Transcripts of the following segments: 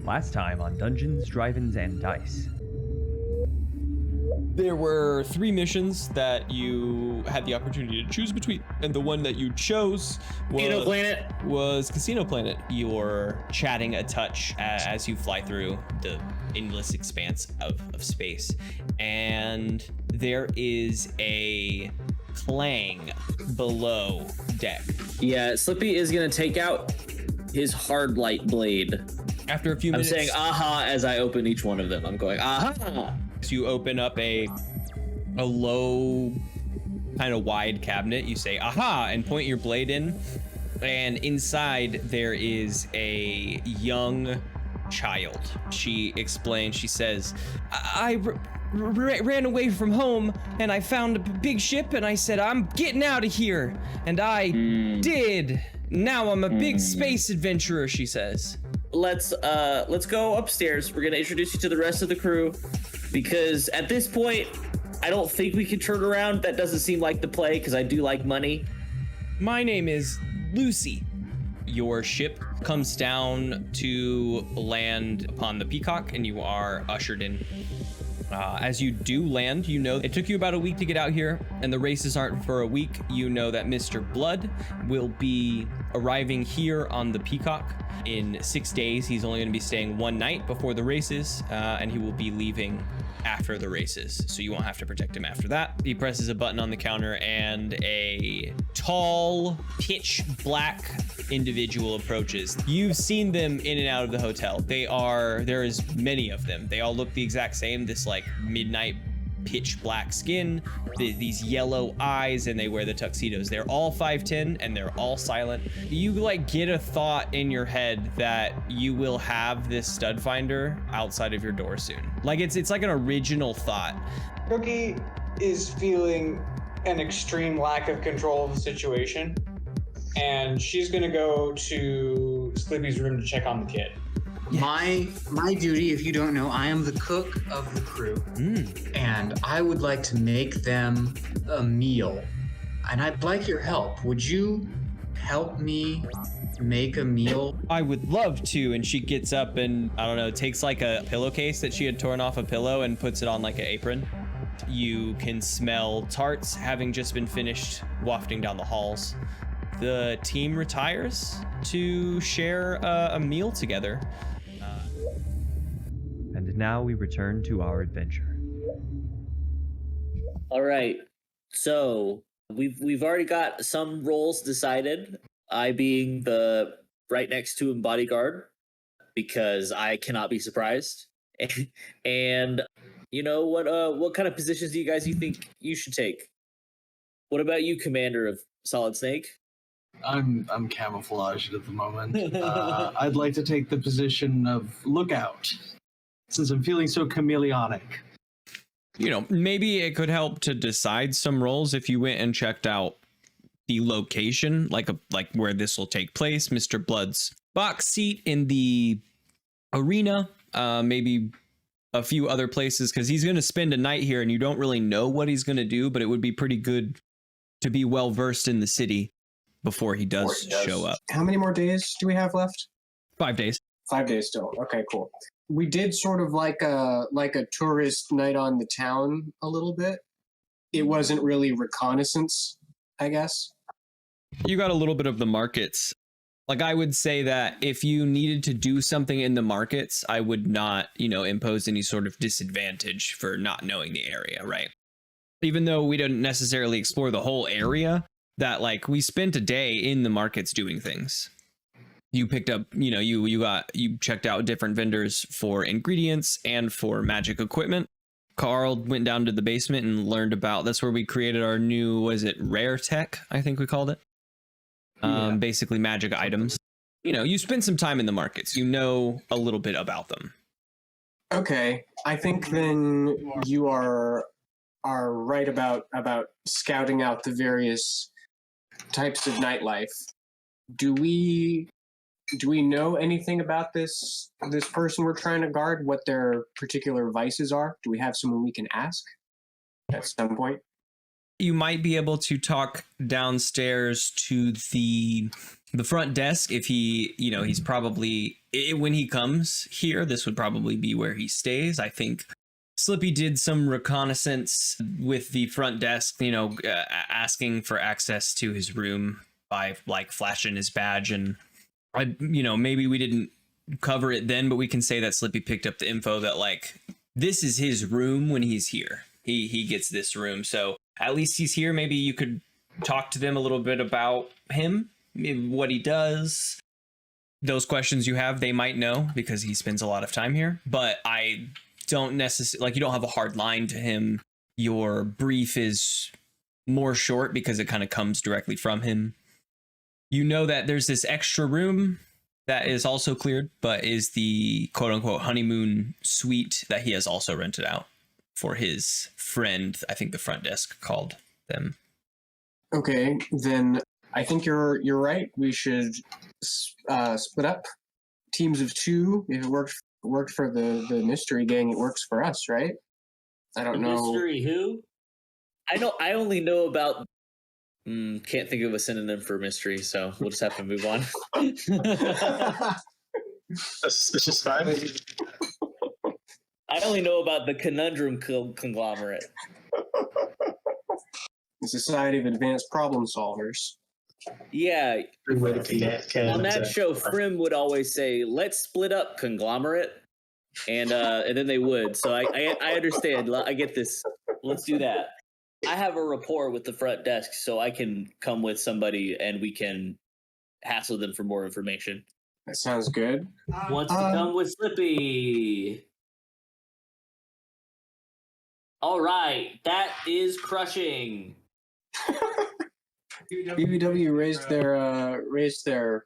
Last time on Dungeons, Drive-Ins, and Dice. There were 3 missions that you had the opportunity to choose between, and the one that you chose was Casino Planet. You're chatting a touch as you fly through the endless expanse of space, and there is a clang below deck. Yeah, Slippy is gonna take out his hard light blade. After a few minutes, I'm saying aha as I open each one of them. I'm going aha. So you open up a low, kind of wide cabinet. You say aha and point your blade in, and inside there is a young child. She explains. She says, I ran away from home and I found a big ship and I said, I'm getting out of here. And I did. Now I'm a big space adventurer, she says. Let's go upstairs. We're gonna introduce you to the rest of the crew, because at this point, I don't think we can turn around. That doesn't seem like the play, because I do like money. My name is Lucy. Your ship comes down to land upon the Peacock, and you are ushered in. As you do land, you know it took you about a week to get out here, and the races aren't for a week. You know that Mr. Blood will be arriving here on the Peacock in 6 days. He's only going to be staying 1 night before the races, and he will be leaving after the races, so you won't have to protect him after that. He presses a button on the counter, and a tall, pitch black individual approaches. You've seen them in and out of the hotel. There is many of them. They all look the exact same, this like midnight pitch black skin, these yellow eyes, and they wear the tuxedos. They're all 5'10", and they're all silent. You like get a thought in your head that you will have this stud finder outside of your door soon. Like it's like an original thought. Cookie is feeling an extreme lack of control of the situation, and she's gonna go to Slippy's room to check on the kid. Yes. My duty, if you don't know, I am the cook of the crew, and I would like to make them a meal, and I'd like your help. Would you help me make a meal? I would love to. And she gets up and, I don't know, takes like a pillowcase that she had torn off a pillow and puts it on like an apron. You can smell tarts having just been finished wafting down the halls. The team retires to share a meal together. And now we return to our adventure. All right, so we've already got some roles decided. I being the right next to him bodyguard, because I cannot be surprised. And you know what kind of positions do you think you should take? What about you, Commander of Solid Snake? I'm camouflaged at the moment. I'd like to take the position of lookout, since I'm feeling so chameleonic. You know, maybe it could help to decide some roles if you went and checked out the location, like where this will take place, Mr. Blood's box seat in the arena, maybe a few other places, because he's going to spend a night here and you don't really know what he's going to do, but it would be pretty good to be well versed in the city before he does show up. How many more days do we have left? 5 days. 5 days still. Okay, cool. We did sort of like a tourist night on the town a little bit. It wasn't really reconnaissance, I guess. You got a little bit of the markets. Like, I would say that if you needed to do something in the markets, I would not, impose any sort of disadvantage for not knowing the area, right? Even though we didn't necessarily explore the whole area, that like we spent a day in the markets doing things. You picked up, you checked out different vendors for ingredients and for magic equipment. Carl went down to the basement and learned about, that's where we created our new, rare tech, I think we called it. Basically magic items. You spend some time in the markets, you know a little bit about them. Okay, I think then you are right about scouting out the various types of nightlife. Do we know anything about this person we're trying to guard, what their particular vices are? Do we have someone we can ask at some point? you might be able to talk downstairs to the front desk if he, he's probably, when he comes here, this would probably be where he stays. I think Slippy did some reconnaissance with the front desk, asking for access to his room by like flashing his badge. And maybe we didn't cover it then, but we can say that Slippy picked up the info that like this is his room when he's here. He gets this room, so at least he's here. Maybe you could talk to them a little bit about him, what he does. Those questions you have, they might know because he spends a lot of time here. But I don't necessarily, you don't have a hard line to him. Your brief is more short because it kind of comes directly from him. You know that there's this extra room that is also cleared, but is the quote-unquote honeymoon suite that he has also rented out for his friend. I think the front desk called them. Okay, then I think you're right. We should split up teams of 2. If it worked for the mystery gang, it works for us, right? I don't know. Mystery who? I only know about. Can't think of a synonym for mystery, so we'll just have to move on. Suspicious 5. I only know about the conundrum conglomerate. The Society of Advanced Problem Solvers. Yeah. On On that show, Frim would always say, "Let's split up, conglomerate," and then they would. So I understand. I get this. Let's do that. I have a rapport with the front desk, so I can come with somebody and we can hassle them for more information. That sounds good. Wants to come with Slippy. All right, that is crushing. BBW raised their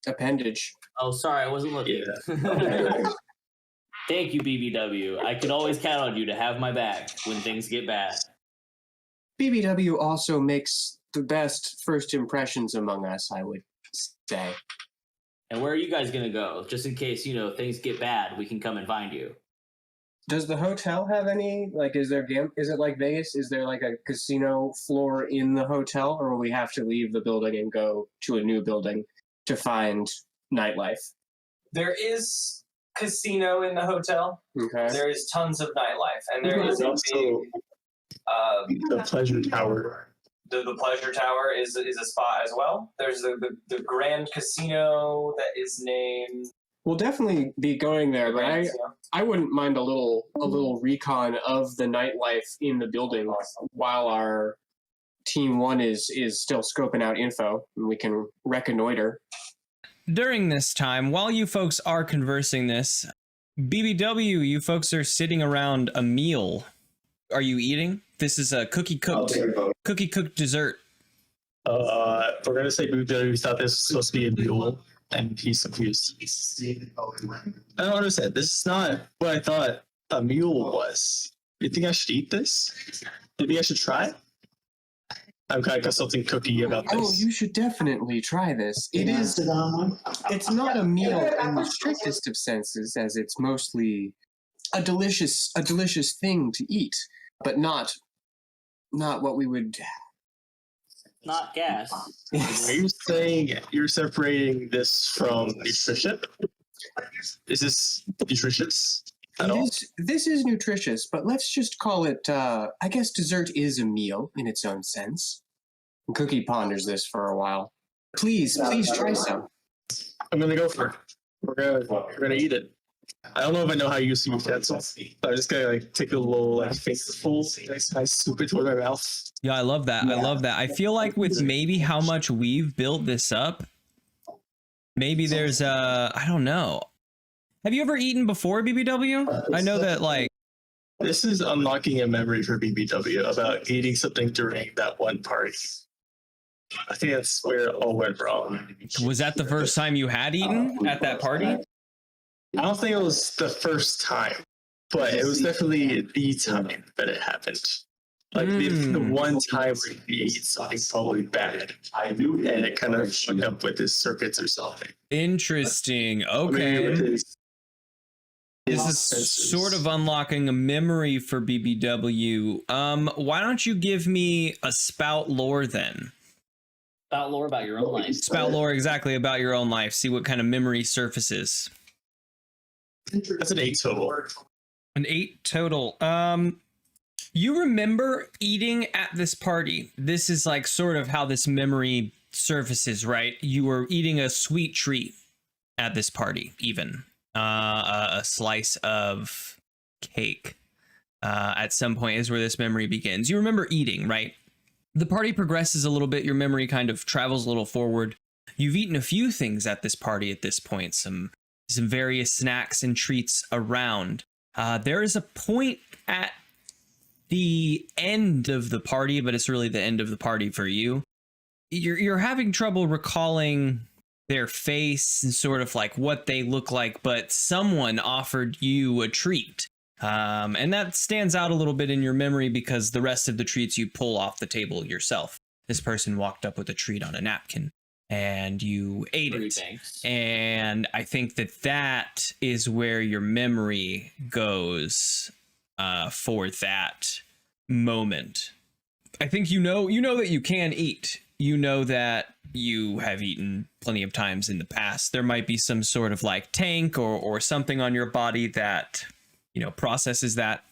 appendage. Oh, sorry, I wasn't looking. Yeah. Thank you, BBW. I can always count on you to have my back when things get bad. BBW also makes the best first impressions among us, I would say. And where are you guys gonna go? Just in case, things get bad, we can come and find you. Does the hotel have any, is it like Vegas? Is there like a casino floor in the hotel, or will we have to leave the building and go to a new building to find nightlife? There is casino in the hotel. Okay. There is tons of nightlife, and there is also the Pleasure Tower. The Pleasure Tower is a spot as well. There's the Grand Casino that is named. We'll definitely be going there, but I wouldn't mind a little recon of the nightlife in the building while our Team 1 is still scoping out info, and we can reconnoiter. During this time, while you folks are conversing this, BBW, you folks are sitting around a meal. Are you eating? This is a cookie cooked dessert. We're gonna say we thought this was supposed to be a mule, and he's confused. I don't understand. This is not what I thought a mule was. You think I should eat this? Do you think I should try it? I'm kind of consulting Cookie about this. Oh, you should definitely try this. It's not a meal in the strictest of senses, as it's mostly a delicious thing to eat, but not what we would. Not gas. Are you saying you're separating this from nutrition? Is this nutritious at all? This is nutritious, but let's just call it, I guess dessert is a meal in its own sense. And Cookie ponders this for a while. Please try some. I'm gonna go for it. We're gonna eat it. I don't know if I know how to use utensils. So I'm just gonna take a little faceful, nice scoop it toward my mouth. Yeah, I love that. I love that. I feel like with maybe how much we've built this up, maybe there's I don't know. Have you ever eaten before, BBW? I know that This is unlocking a memory for BBW about eating something during that one party. I think that's where it all went wrong. Was that the first time you had eaten at that party? I don't think it was the first time, but it was definitely the time that it happened. The one time where he ate something probably bad, and it kind of fucked up with his circuits or something. Interesting. Okay. This is sort of unlocking a memory for BBW. Why don't you give me a spout lore then? About lore about your own life. Spout lore exactly about your own life. See what kind of memory surfaces. That's an 8 total. An 8 total. You remember eating at this party. This is like sort of how this memory surfaces, right? You were eating a sweet treat at this party, even. A slice of cake at some point is where this memory begins. You remember eating, right? The party progresses a little bit. Your memory kind of travels a little forward. You've eaten a few things at this party at this point, some various snacks and treats around. There is a point at the end of the party, but it's really the end of the party for you. You're having trouble recalling their face and sort of like what they look like, but someone offered you a treat. And that stands out a little bit in your memory because the rest of the treats you pull off the table yourself. This person walked up with a treat on a napkin and you ate it. Thanks. And I think that is where your memory goes for that moment. I think you know that you can eat. You know that you have eaten plenty of times in the past. There might be some sort of like tank or something on your body that, processes that,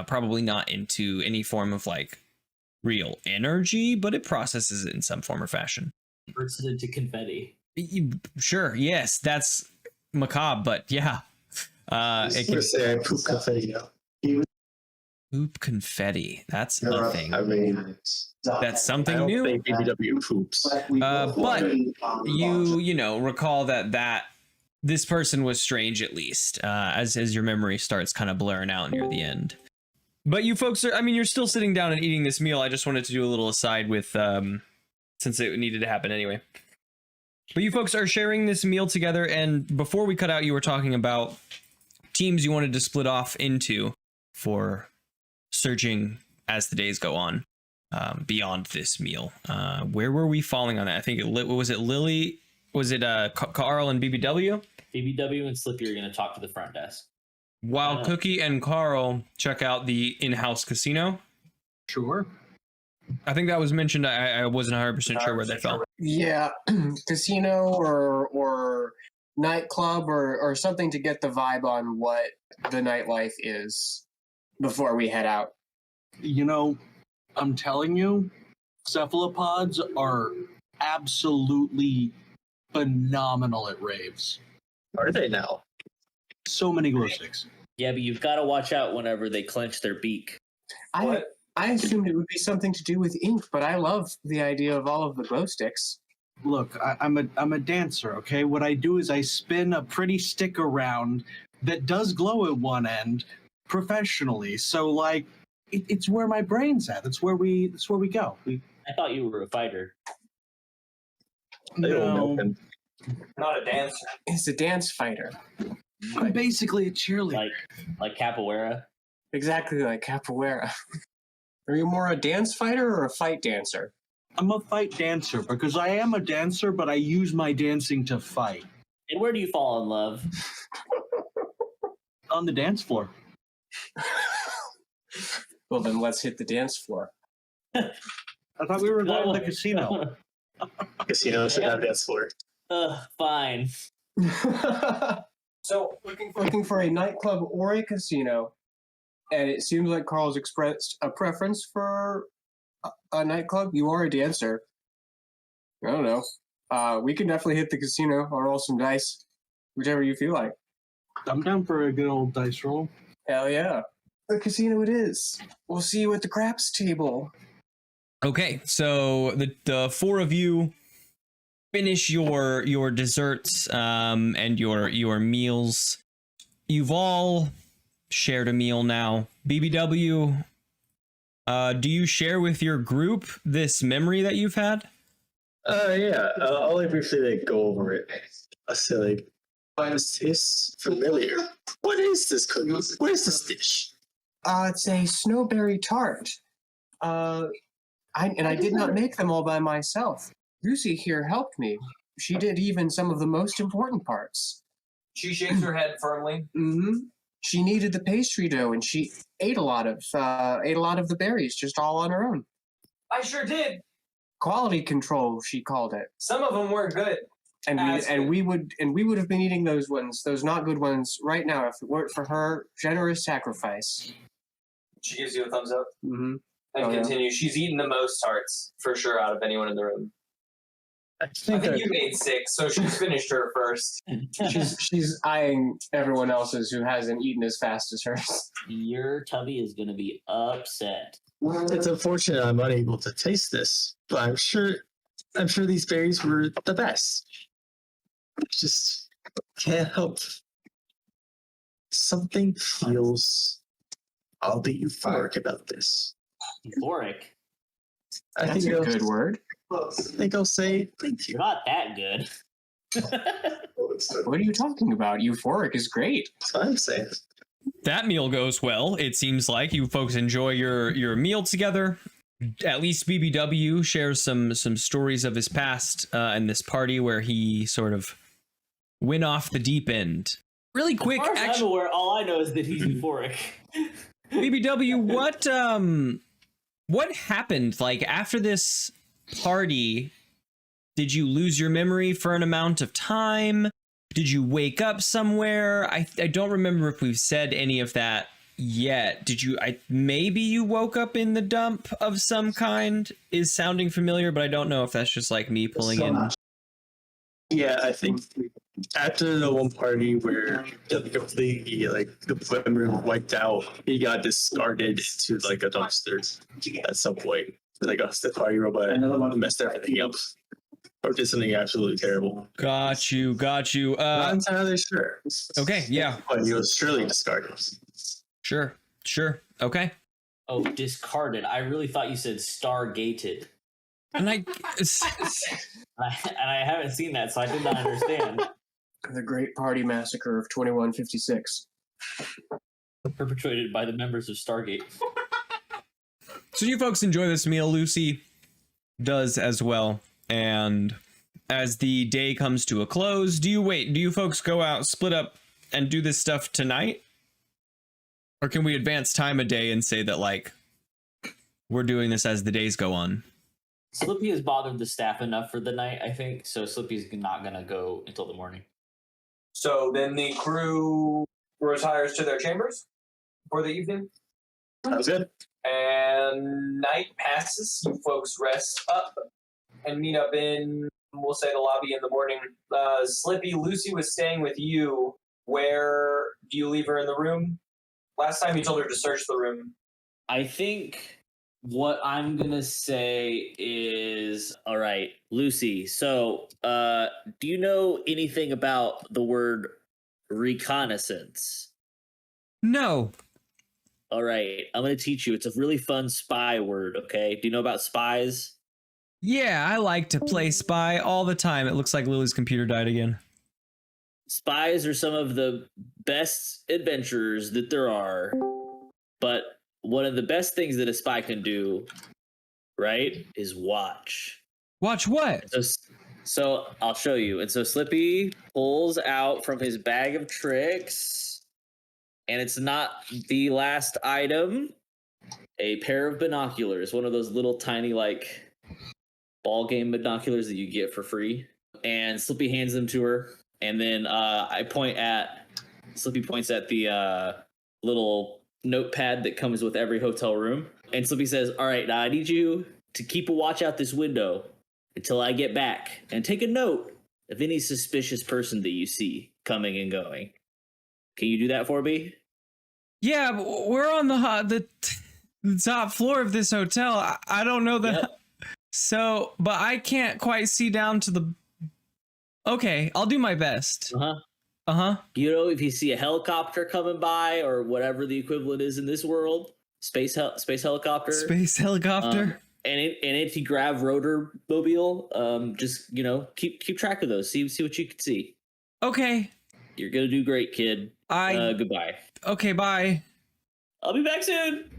probably not into any form of like real energy, but it processes it in some form or fashion. Converts it into confetti. Sure, yes, that's macabre, but yeah. It can say I poop confetti now. poop confetti. That's a thing. I mean, That's something I don't new. think BBW poops. But you recall that this person was strange, at least, as your memory starts kind of blurring out near the end. But you folks are, you're still sitting down and eating this meal. I just wanted to do a little aside with, since it needed to happen anyway. But you folks are sharing this meal together, and before we cut out, you were talking about teams you wanted to split off into for searching as the days go on. Beyond this meal, where were we falling on that? I think was it Lily? Was it Carl and BBW? BBW and Slippy are going to talk to the front desk. While Cookie and Carl check out the in-house casino. Sure. I think that was mentioned. I wasn't 100% sure where they fell. Yeah, casino or nightclub or something to get the vibe on what the nightlife is before we head out. I'm telling you, cephalopods are absolutely phenomenal at raves. Are they now? So many glow sticks. Yeah, but you've got to watch out whenever they clench their beak. I assumed it would be something to do with ink, but I love the idea of all of the glow sticks. Look, I'm a dancer, okay? What I do is I spin a pretty stick around that does glow at one end professionally. So, like, it's where my brain's at. That's where we go. I thought you were a fighter. No, Not a dancer. He's a dance fighter. I'm basically a cheerleader. Like capoeira. Exactly like capoeira. Are you more a dance fighter or a fight dancer? I'm a fight dancer because I am a dancer, but I use my dancing to fight. And where do you fall in love? On the dance floor. Well, then let's hit the dance floor. I thought we were going to the casino. Casino should have dance floor. Fine. So, looking for a nightclub or a casino, and it seems like Carl's expressed a preference for a nightclub. You are a dancer. I don't know. We can definitely hit the casino or roll some dice, whichever you feel like. I'm down for a good old dice roll. Hell yeah. The casino it is. We'll see you at the craps table. Okay, so the four of you finish your desserts and your meals. You've all shared a meal now. BBW, do you share with your group this memory that you've had? Yeah. I'll briefly go over it. I say like, is this familiar? What is this cookie? What is this dish? It's a snowberry tart. I did not make them all by myself. Lucy here helped me. She did even some of the most important parts. She shakes her head firmly. Mm-hmm. she needed the pastry dough, and she ate a lot of the berries just all on her own. I sure did. Quality control, she called it. Some of them weren't good. And we would have been eating those ones, those not good ones, right now if it weren't for her generous sacrifice. She gives you a thumbs up Mm-hmm. and Oh, yeah. continues. She's eaten the most tarts for sure out of anyone in the room. I I think think you ate 6, so she's finished her first. She's eyeing everyone else's who hasn't eaten as fast as hers. Your tubby is going to be upset. it's unfortunate I'm unable to taste this, but I'm sure these berries were the best. Just can't help. Something feels all the euphoric about this. Euphoric? That's a good word. I think I'll say thank you. You're not that good. What are you talking about? Euphoric is great. That's what I'm saying. That meal goes well. It seems like you folks enjoy your meal together. At least BBW shares some stories of his past and this party where he sort of went off the deep end. Really quick, As far as I'm aware, all I know is that he's euphoric. BBW, what happened? Like after this party, did you lose your memory for an amount of time? Did you wake up somewhere? I don't remember if we've said any of that yet. Did you? Maybe you woke up in the dump of some kind. Is sounding familiar, but I don't know if that's just like me pulling in. Yeah, I think after the one party where completely the memory wiped out, he got discarded into like a dumpster at some point. Like the party robot messed everything up. Or did something absolutely terrible. Got you. Not entirely sure. Okay, yeah. But he was surely discarded. Sure. Okay. Oh, discarded. I really thought you said star-gated. And I haven't seen that, so I did not understand. The Great Party Massacre of 2156. Perpetrated by the members of Stargate. So you folks enjoy this meal. Lucy does as well. And as the day comes to a close, do you folks go out, split up, and do this stuff tonight? Or can we advance time a day and say that, like, we're doing this as the days go on? Slippy has bothered the staff enough for the night, I think, so Slippy's not going to go until the morning. So then the crew retires to their chambers for the evening. Sounds good. And night passes. You folks rest up and meet up in, we'll say, the lobby in the morning. Slippy, Lucy was staying with you. Where do you leave her in the room? Last time you told her to search the room. I think what I'm going to say is, all right, Lucy, so do you know anything about the word reconnaissance? No. All right, I'm going to teach you. It's a really fun spy word, okay? Do you know about spies? Yeah, I like to play spy all the time. It looks like Lily's computer died again. Spies are some of the best adventurers that there are, but one of the best things that a spy can do, right, is watch. Watch what? So I'll show you. And so Slippy pulls out from his bag of tricks, and it's not the last item, a pair of binoculars, one of those little tiny like ball game binoculars that you get for free. And Slippy hands them to her, and then Slippy points at the little notepad that comes with every hotel room. And Slippy says, all right, now I need you to keep a watch out this window until I get back, and take a note of any suspicious person that you see coming and going. Can you do that for me? Yeah, but we're on the top floor of this hotel. I don't know that. Yep. So, but I can't quite see down to the... Okay, I'll do my best. You know, if you see a helicopter coming by, or whatever the equivalent is in this world, space helicopter. Space helicopter. An anti-grav rotor mobile. Just, you know, keep track of those. See what you can see. Okay. You're gonna do great, kid. Goodbye. Okay, bye. I'll be back soon.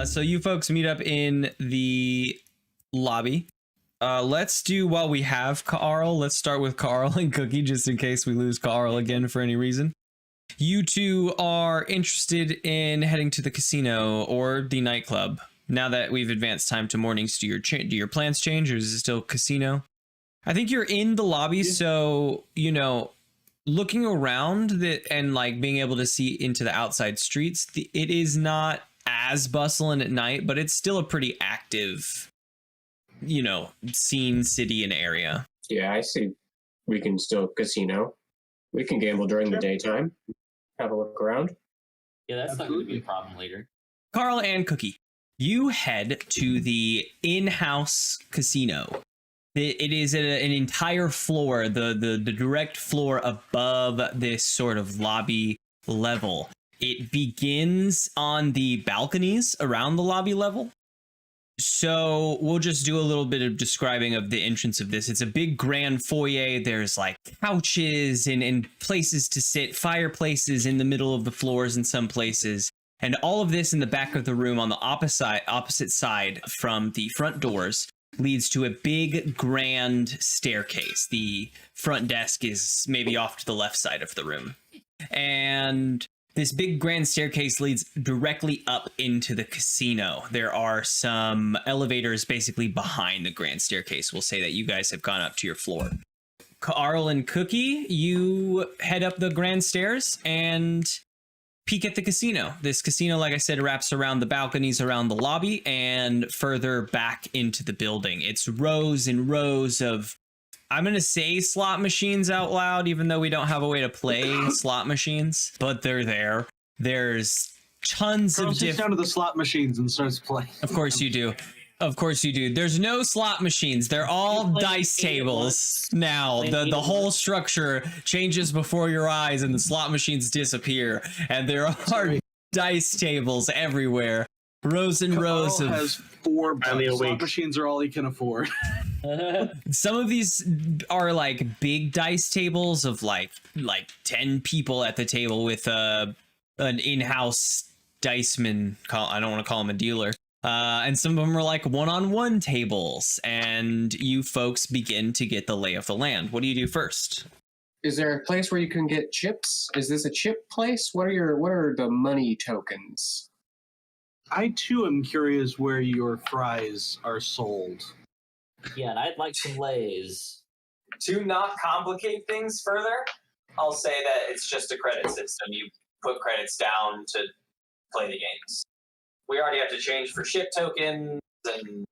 So you folks meet up in the lobby. Let's do while we have Carl. Let's start with Carl and Cookie, just in case we lose Carl again for any reason. You two are interested in heading to the casino or the nightclub. Now that we've advanced time to mornings, do your plans change, or is it still casino? I think you're in the lobby, so, you know, looking around and like being able to see into the outside streets, it is not as bustling at night, but it's still a pretty active, you know, scene, city, and area. Yeah, I see. We can still casino. We can gamble during the daytime. Have a look around. Yeah, that's not going to be a problem later. Carl and Cookie, you head to the in-house casino. It is an entire floor, the direct floor above this sort of lobby level. It begins on the balconies around the lobby level. So we'll just do a little bit of describing of the entrance of this. It's a big grand foyer. There's like couches and places to sit, fireplaces in the middle of the floors in some places. And all of this in the back of the room on the opposite side from the front doors leads to a big grand staircase. The front desk is maybe off to the left side of the room. And this big grand staircase leads directly up into the casino. There are some elevators basically behind the grand staircase. We'll say that you guys have gone up to your floor. Carl and Cookie, you head up the grand stairs and peek at the casino. This casino, like I said, wraps around the balconies around the lobby and further back into the building. It's rows and rows of, I'm going to say slot machines out loud, even though we don't have a way to play slot machines, but they're there. There's tons of different. Down to the slot machines and starts playing. Of course you do. Of course you do. There's no slot machines. They're all dice tables now. The whole structure changes before your eyes and the slot machines disappear. And there are dice tables everywhere. Rows and rows of... has 4 slot machines are all he can afford. Some of these are like big dice tables of like 10 people at the table with an in-house diceman. I don't want to call him a dealer. And some of them are like one-on-one tables, and you folks begin to get the lay of the land. What do you do first? Is there a place where you can get chips? Is this a chip place? What are the money tokens? I too am curious where your fries are sold. Yeah, and I'd like some Lays. To not complicate things further, I'll say that it's just a credit system. You put credits down to play the games. We already have to change for ship tokens. And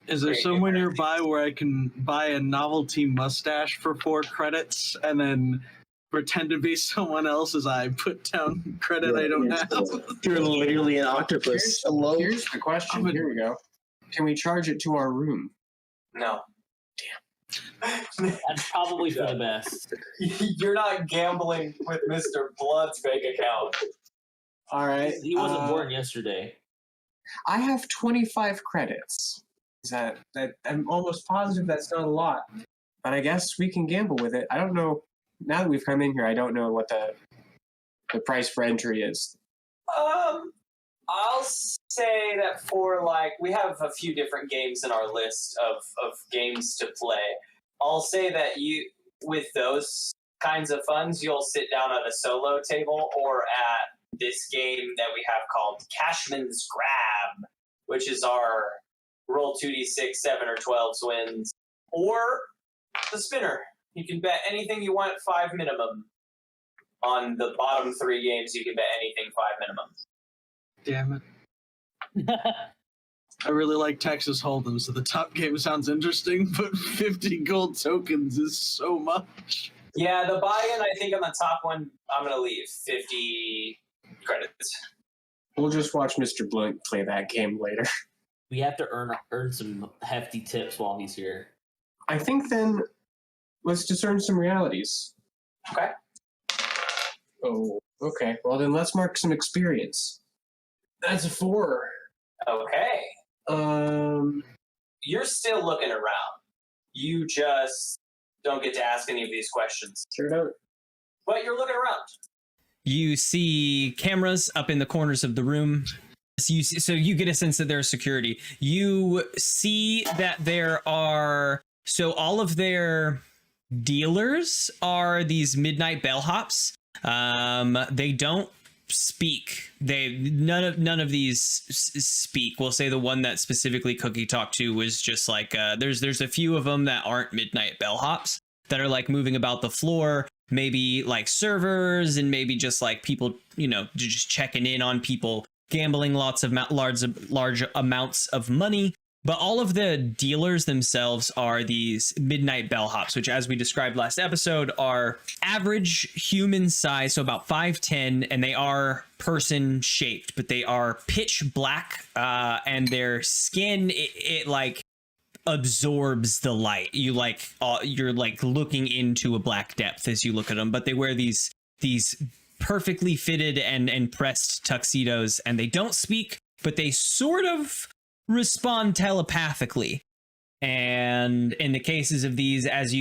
is there somewhere nearby where I can buy a novelty mustache for 4 credits and then pretend to be someone else as I put down credit I don't have? You're literally an octopus. Here's the question. Here we go. Can we charge it to our room? No. Damn. That's probably for the best. You're not gambling with Mr. Blood's bank account. All right. He wasn't born yesterday. I have 25 credits. Is that I'm almost positive that's not a lot. But I guess we can gamble with it. I don't know. Now that we've come in here, I don't know what the price for entry is. I'll say that for we have a few different games in our list of games to play. I'll say that with those kinds of funds, you'll sit down at a solo table or at this game that we have called Cashman's Grab, which is our roll 2d6, 7 or 12 wins, or the spinner. You can bet anything you want 5 minimum. On the bottom 3 games, you can bet anything 5 minimum. Damn it. I really like Texas Hold'em, so the top game sounds interesting, but 50 gold tokens is so much. Yeah, the buy-in, I think on the top one, I'm going to leave 50 credits. We'll just watch Mr. Blunt play that game later. We have to earn some hefty tips while he's here. I think then let's discern some realities. Okay. Oh, okay. Well, then let's mark some experience. That's a 4. Okay. You're still looking around. You just don't get to ask any of these questions. Sure don't. But you're looking around. You see cameras up in the corners of the room. So you get a sense that there's security. You see that there are, so all of their dealers are these midnight bellhops. They don't speak. None of these speak. We'll say the one that specifically Cookie talked to was just like there's a few of them that aren't midnight bellhops that are like moving about the floor, maybe like servers and maybe just like people, just checking in on people, gambling large amounts of money. But all of the dealers themselves are these midnight bellhops, which, as we described last episode, are average human size, so about 5'10", and they are person shaped, but they are pitch black, and their skin it like absorbs the light. You're like looking into a black depth as you look at them. But they wear these perfectly fitted and pressed tuxedos, and they don't speak, but they sort of respond telepathically. And in the cases of these, as if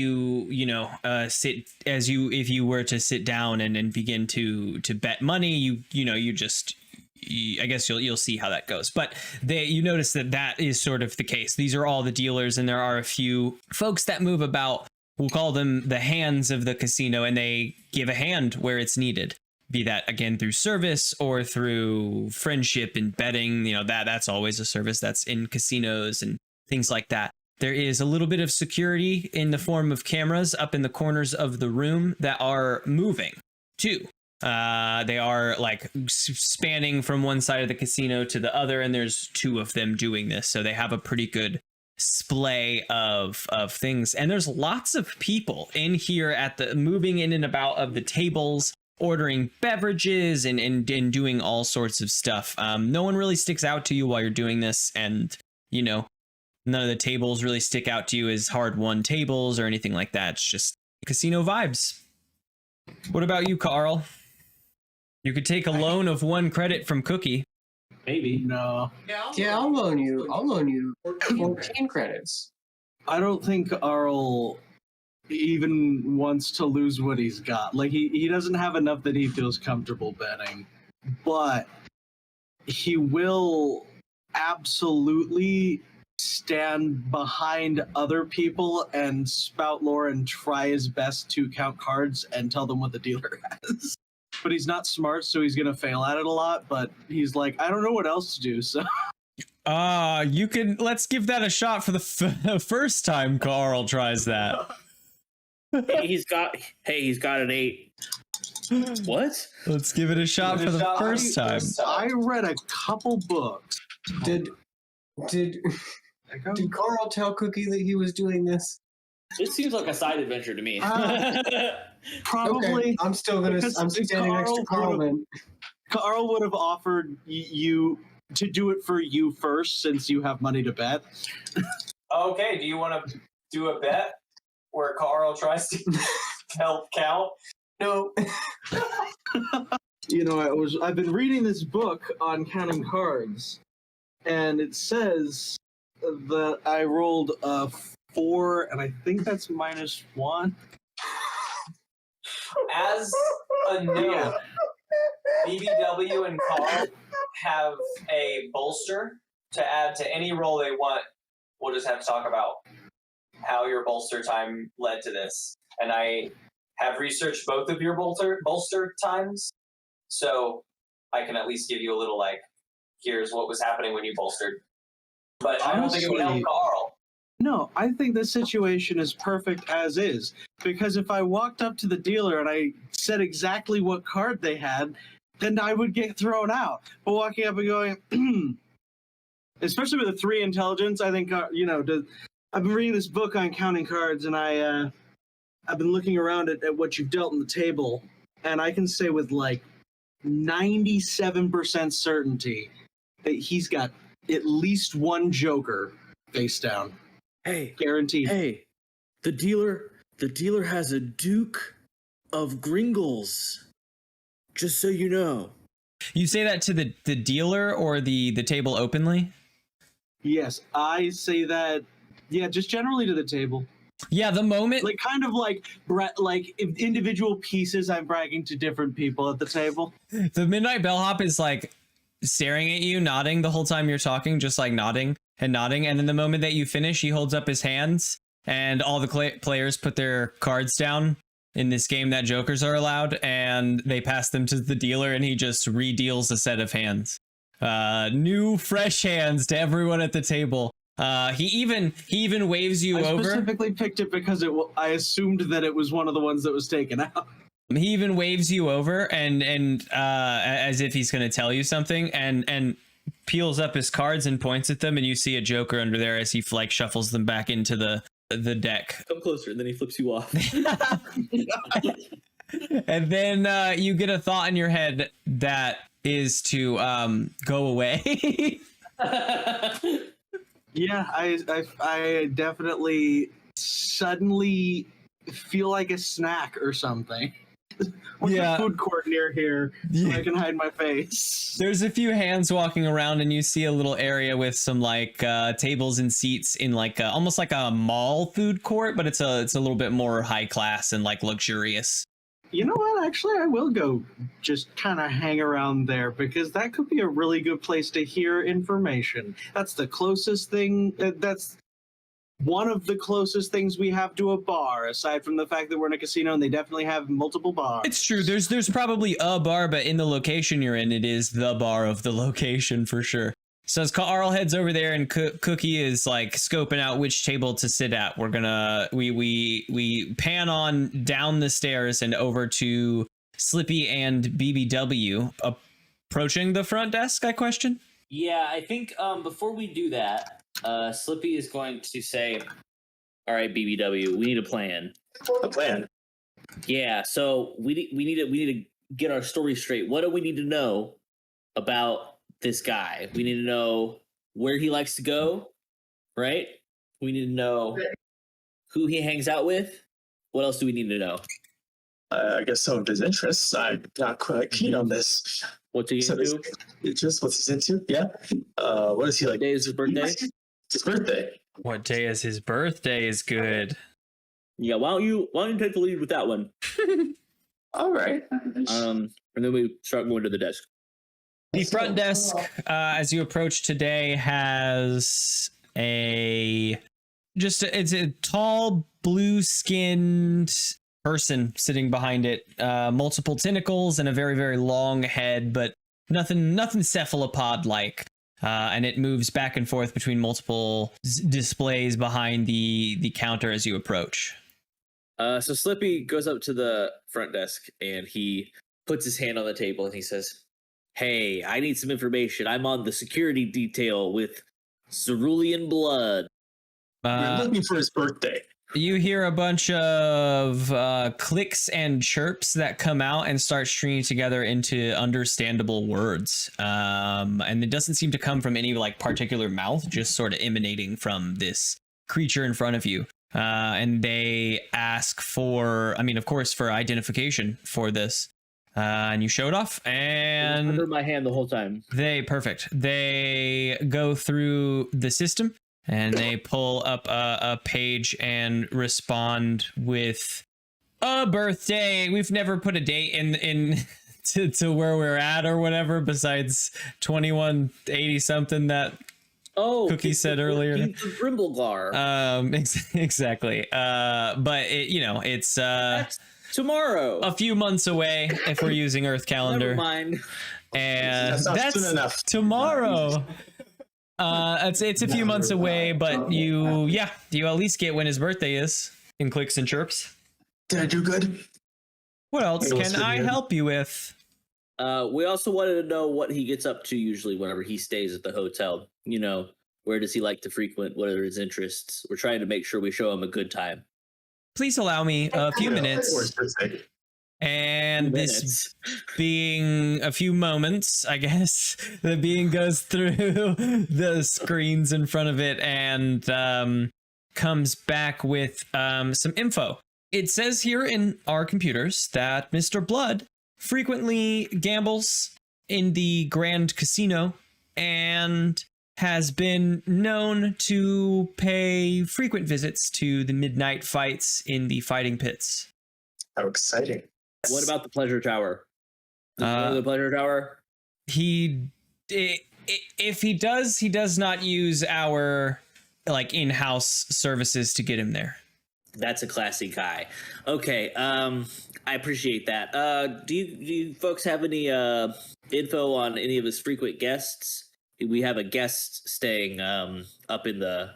you were to sit down and begin to bet money, I guess you'll see how that goes. But you notice that is sort of the case. These are all the dealers, and there are a few folks that move about. We'll call them the hands of the casino, and they give a hand where it's needed. Be that, again, through service or through friendship and betting. That's always a service that's in casinos and things like that. There is a little bit of security in the form of cameras up in the corners of the room that are moving too. They are like spanning from one side of the casino to the other, and there's two of them doing this. So they have a pretty good splay of things. And there's lots of people in here moving in and about of the tables, ordering beverages and doing all sorts of stuff. No one really sticks out to you while you're doing this, and none of the tables really stick out to you as hard-won tables or anything like that. It's just casino vibes. What about you, Carl? You could take a loan of 1 credit from Cookie. Maybe. No. Yeah, I'll loan you 14 credits. I don't think Arl even wants to lose what he's got. Like, he doesn't have enough that he feels comfortable betting, but he will absolutely stand behind other people and spout lore and try his best to count cards and tell them what the dealer has. But he's not smart, so he's gonna fail at it a lot. But he's like, I don't know what else to do, so let's give that a shot for the first time Carl tries that. He's got an 8. What? Let's give it a shot for the first time. I read a couple books. Did Carl tell Cookie that he was doing this? This seems like a side adventure to me. Probably. Okay, I'm standing next to Carl then. Carl would have offered you to do it for you first, since you have money to bet. Okay, do you want to do a bet where Carl tries to help count? No. I've been reading this book on counting cards, and it says that I rolled a 4, and I think that's -1. As a note, BBW and Carl have a bolster to add to any roll they want. We'll just have to talk about how your bolster time led to this. And I have researched both of your bolster times, so I can at least give you a little, here's what was happening when you bolstered. But I don't think it would help Carl. No, I think the situation is perfect as is. Because if I walked up to the dealer and I said exactly what card they had, then I would get thrown out. But walking up and going, especially with a 3 intelligence, I think, I've been reading this book on counting cards, and I've been looking around at what you've dealt on the table, and I can say with 97% certainty that he's got at least 1 joker face down. Hey, guaranteed. Hey, the dealer has a Duke of Gringles. Just so you know. You say that to the dealer or the table openly? Yes, I say that. Yeah, just generally to the table. Yeah, the moment, individual pieces. I'm bragging to different people at the table. The midnight bellhop is staring at you, nodding the whole time you're talking, just like nodding and nodding. And then the moment that you finish, he holds up his hands, and all the players put their cards down in this game that jokers are allowed, and they pass them to the dealer, and he just redeals a set of hands. New fresh hands to everyone at the table. He even waves you over. I specifically picked it because I assumed that it was one of the ones that was taken out. He even waves you over and as if he's going to tell you something, and peels up his cards and points at them, and you see a joker under there as he like shuffles them back into the deck. Come closer, and then he flips you off. And then you get a thought in your head that is to go away. Yeah, I definitely suddenly feel like a snack or something. With a food court near here, so I can hide my face. There's a few hands walking around, and you see a little area with some like tables and seats in like almost like a mall food court, but it's a little bit more high class and like luxurious. You know what? Actually, I will go just kind of hang around there, because that could be a really good place to hear information. That's the closest thing. That's one of the closest things we have to a bar, aside from the fact that we're in a casino and they definitely have multiple bars. It's true. There's probably a bar, but in the location you're in, it is the bar of the location for sure. So as Carl heads over there and Cookie is like scoping out which table to sit at, we pan on down the stairs and over to Slippy and BBW approaching the front desk, I question? Yeah, I think before we do that, Slippy is going to say, all right, BBW, we need a plan. A plan? Yeah, so we need to get our story straight. What do we need to know about this guy? We need to know where he likes to go, right? We need to know who he hangs out with. What else do we need to know? I guess some of his interests. I'm not quite keen on this. What's he into? Just what's he's into? Yeah. What is he like? Today is his birthday. It's his birthday. What day is his birthday is good. Yeah. Why don't you take the lead with that one? All right. And then we start going to the desk. The front desk, as you approach today, has it's a tall, blue-skinned person sitting behind it. Multiple tentacles and a very, very long head, but nothing cephalopod-like. And it moves back and forth between multiple displays behind the counter as you approach. So Slippy goes up to the front desk and he puts his hand on the table and he says, "Hey, I need some information. I'm on the security detail with Cerulean Blood." We're looking for his birthday. You hear a bunch of clicks and chirps that come out and start stringing together into understandable words. And it doesn't seem to come from any like particular mouth, just sort of emanating from this creature in front of you. And they ask for, of course, for identification for this. And you show it off, and under my hand the whole time. They go through the system, and they pull up a page and respond with a birthday. We've never put a date in to where we're at or whatever, besides 2180 something that Cookie said earlier. Brimblegar. Exactly. But it's that's tomorrow. A few months away if we're using Earth calendar. Never mind. And that's soon enough. Tomorrow. It's a few months away, but you at least get when his birthday is in clicks and chirps. Did I do good? What else can I help you with? We also wanted to know what he gets up to usually whenever he stays at the hotel. Where does he like to frequent? What are his interests? We're trying to make sure we show him a good time. Please allow me a few minutes. And this being a few moments, I guess, the being goes through the screens in front of it and comes back with some info. It says here in our computers that Mr. Blood frequently gambles in the Grand Casino and has been known to pay frequent visits to the midnight fights in the fighting pits. How exciting. What about the Pleasure Tower? The Pleasure Tower? He If he does not use our like in-house services to get him there. That's a classy guy. Okay, I appreciate that. Do you folks have any info on any of his frequent guests? We have a guest staying up in the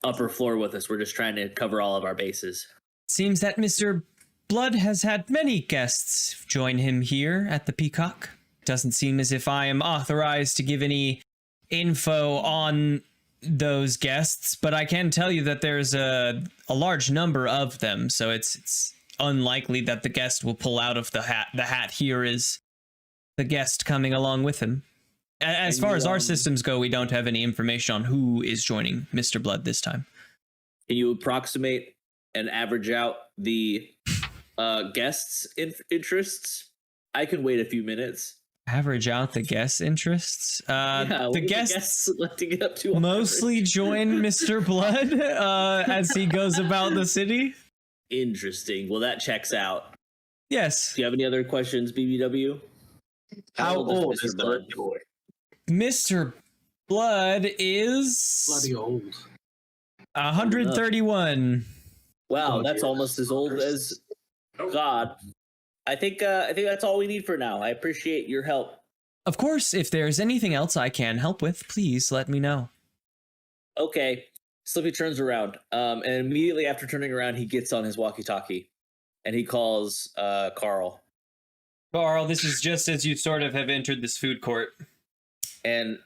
upper floor with us. We're just trying to cover all of our bases. Seems that Mr. Blood has had many guests join him here at the Peacock. Doesn't seem as if I am authorized to give any info on those guests, but I can tell you that there's a large number of them, so it's unlikely that the guest will pull out of the hat. The hat here is the guest coming along with him. As far as our systems go, we don't have any information on who is joining Mr. Blood this time. Can you approximate and average out the guests' interests? I can wait a few minutes. Average out the guest interests. The guests selecting up to mostly join Mr. Blood as he goes about the city. Interesting. Well, that checks out. Yes. Do you have any other questions, BBW? How old is the birthday boy? Mr. Blood is Bloody old. 131. Wow, that's almost as old as God. I think that's all we need for now. I appreciate your help. Of course, if there's anything else I can help with, please let me know. Okay. Slippy turns around, and immediately after turning around, he gets on his walkie-talkie, and he calls Carl. Carl, this is just as you sort of have entered this food court. And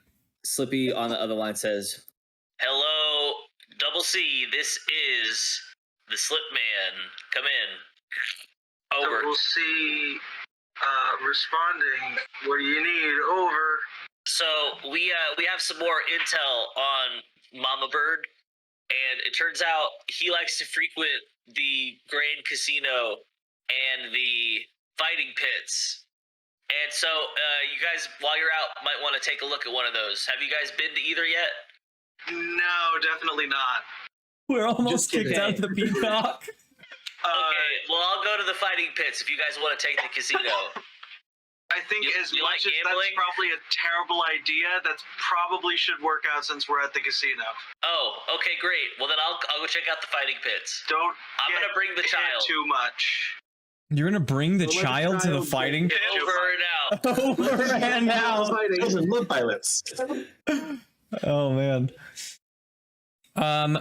Slippy on the other line says, "Hello, Double C. This is the Slip Man. Come in." Over. Double C, responding. What do you need? Over. So we have some more intel on Mama Bird, and it turns out he likes to frequent the Grand Casino and the fighting pits. And so you guys, while you're out, might want to take a look at one of those. Have you guys been to either yet? No, definitely not. We're almost kicked out of the Peacock. Okay, well, I'll go to the fighting pits if you guys want to take the casino. I think You as like much as gambling? that's probably a terrible idea, that's probably should work out since we're at the casino. Oh, okay, great. Well, then I'll go check out the fighting pits. Don't I'm get gonna bring the hit child. too much. You're gonna bring the Well, let the child to the child fighting get pit? Over and out. Over and out. Those are pilots. Oh man.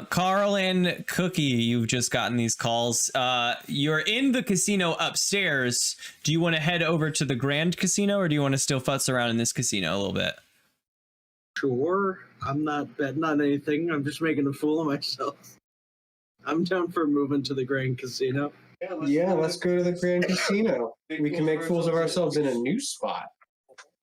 Carl and Cookie, you've just gotten these calls. You're in the casino upstairs. Do you want to head over to the Grand Casino, or do you want to still futz around in this casino a little bit? Sure. I'm not betting on anything. I'm just making a fool of myself. I'm down for moving to the Grand Casino. Yeah, let's go to the Grand Casino. We can make fools of ourselves in a new spot.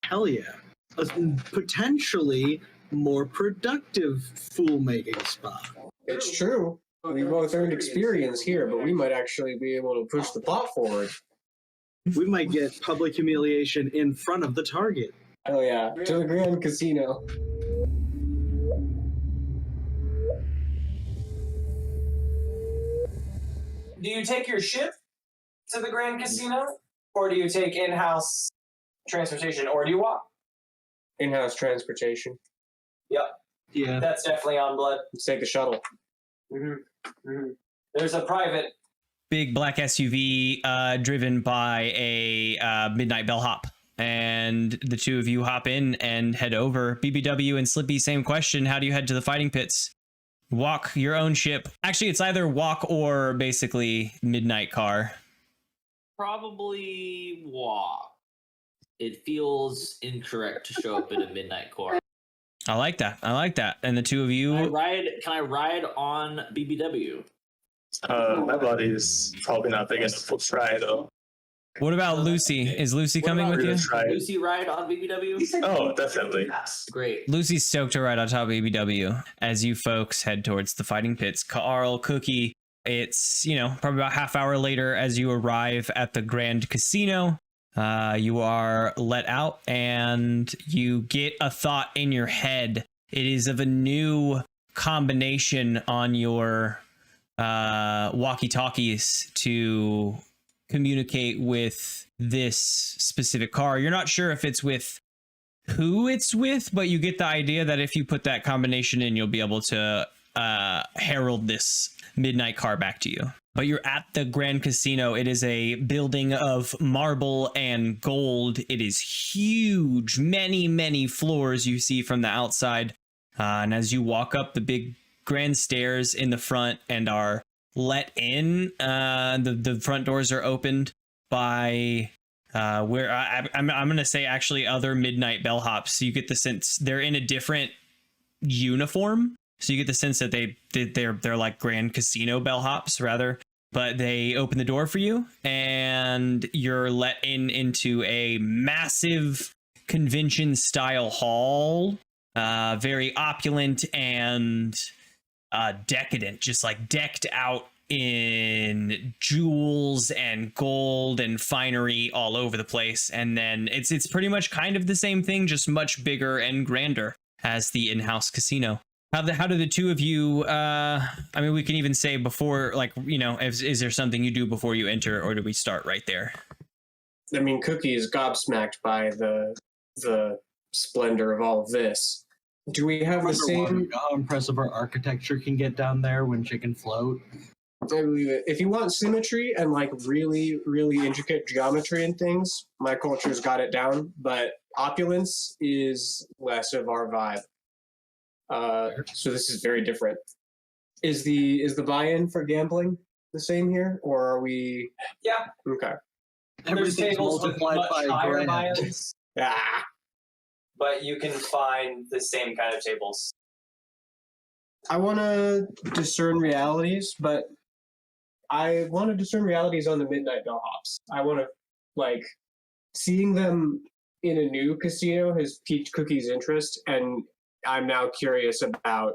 Hell yeah. A potentially more productive fool-making spot. It's true. We both earned experience here, but we might actually be able to push the plot forward. We might get public humiliation in front of the target. Oh yeah, to the Grand Casino. Do you take your ship to the Grand Casino, or do you take in-house transportation, or do you walk? In-house transportation. Yep, Yeah. that's definitely on Blood. Let's take the shuttle. There's a private. Big black SUV driven by a midnight bellhop. And the two of you hop in and head over. BBW and Slippy, same question. How do you head to the fighting pits? Walk your own ship. Actually, it's either walk or basically midnight car. Probably walk. It feels incorrect to show up in a midnight car. I like that. I like that. And the two of you... Can I ride on BBW? My body is probably not big enough to try though. What about Lucy? Is Lucy coming with you? Lucy ride on BBW? Oh, definitely. Great. Lucy's stoked to ride on top of BBW as you folks head towards the fighting pits. Carl, Cookie, it's, probably about half hour later as you arrive at the Grand Casino. You are let out and you get a thought in your head. It is of a new combination on your walkie-talkies to communicate with this specific car. You're not sure if it's with who it's with, but you get the idea that if you put that combination in, you'll be able to herald this midnight car back to you. But you're at the Grand Casino. It is a building of marble and gold. It is huge, many, many floors you see from the outside. And as you walk up the big grand stairs in the front and are let in, the front doors are opened by where I'm going to say actually other midnight bellhops. You get the sense they're in a different uniform. So you get the sense that they're like Grand Casino bellhops rather, but they open the door for you and you're let into a massive convention style hall, very opulent and decadent, just like decked out in jewels and gold and finery all over the place. And then it's pretty much kind of the same thing, just much bigger and grander as the in-house casino. How do the two of you, I mean, we can even say before, like, you know, is there something you do before you enter, or do we start right there? I mean, Cookie is gobsmacked by the splendor of all of this. Do we have the same... How impressive our architecture can get down there when she can float. If you want symmetry and like really, really intricate geometry and things, my culture's got it down, but opulence is less of our vibe. So this is very different. Is the buy-in for gambling the same here, or are we? Yeah. Okay. There's tables with much higher buy-ins, Ah. but you can find the same kind of tables. I want to discern realities, but I want to discern realities on the midnight bellhops. I want to, like, seeing them in a new casino has piqued Cookie's interest, and I'm now curious about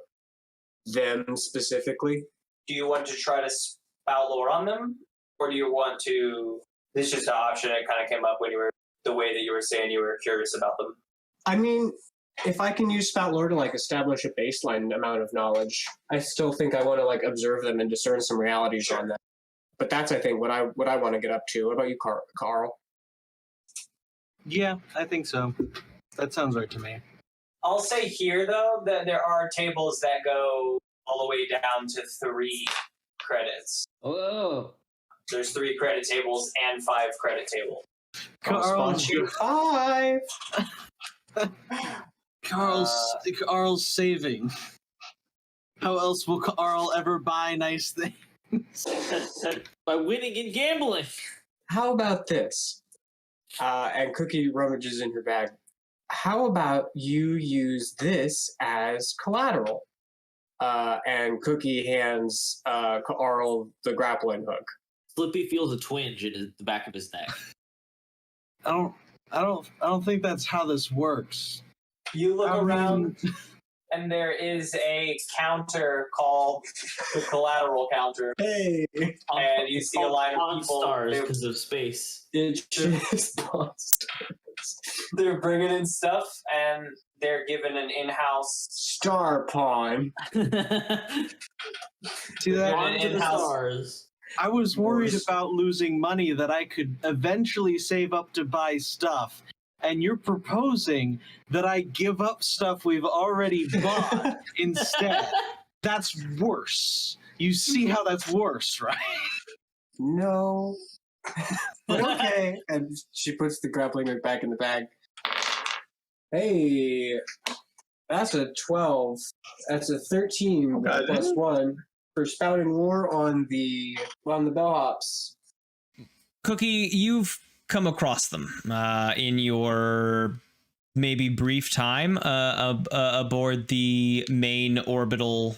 them specifically. Do you want to try to spout lore on them, or do you want to? This is just an option that kind of came up when you were the way that you were saying you were curious about them. I mean, if I can use spout lore to like establish a baseline amount of knowledge, I still think I want to like observe them and discern some realities on them. But that's, I think, what I want to get up to. What about you, Carl? Yeah, I think so. That sounds right to me. I'll say here, though, that there are tables that go all the way down to 3 credits. Oh. There's 3 credit tables and 5 credit tables. Five. Carl's saving. How else will Carl ever buy nice things? By winning in gambling. How about this? And Cookie rummages in her bag. How about you use this as collateral? And Cookie hands Carl the grappling hook. Slippy feels a twinge in the back of his neck. I don't think that's how this works. You look around, and there is a counter called the collateral counter. Hey! And you see a line of people. Stars because of space. It's just monsters. They're bringing in stuff, and they're given an in-house Star Pawn. See that? On to the stars. I was worried about losing money that I could eventually save up to buy stuff. And you're proposing that I give up stuff we've already bought instead. That's worse. You see how that's worse, right? No. But okay. And she puts the grappling hook back in the bag. Hey, that's a 12. That's a 13 plus 1 for spouting lore on the bellhops. Cookie, you've come across them in your maybe brief time aboard the main orbital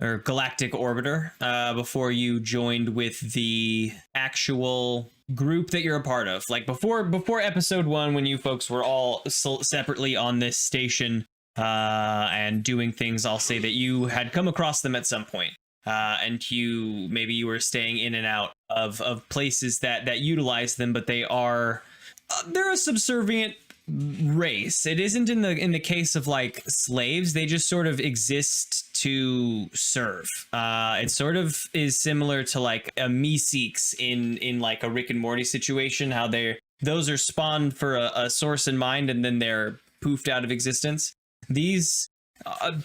or galactic orbiter before you joined with the actual group that you're a part of. Like before episode 1, when you folks were all separately on this station and doing things, I'll say that you had come across them at some point. And you were staying in and out of places that utilize them, but they're a subservient race. It isn't in the case of like slaves. They just sort of exist to serve. It sort of is similar to like a Meeseeks in like a Rick and Morty situation, how they're those are spawned for a source in mind, and then they're poofed out of existence. These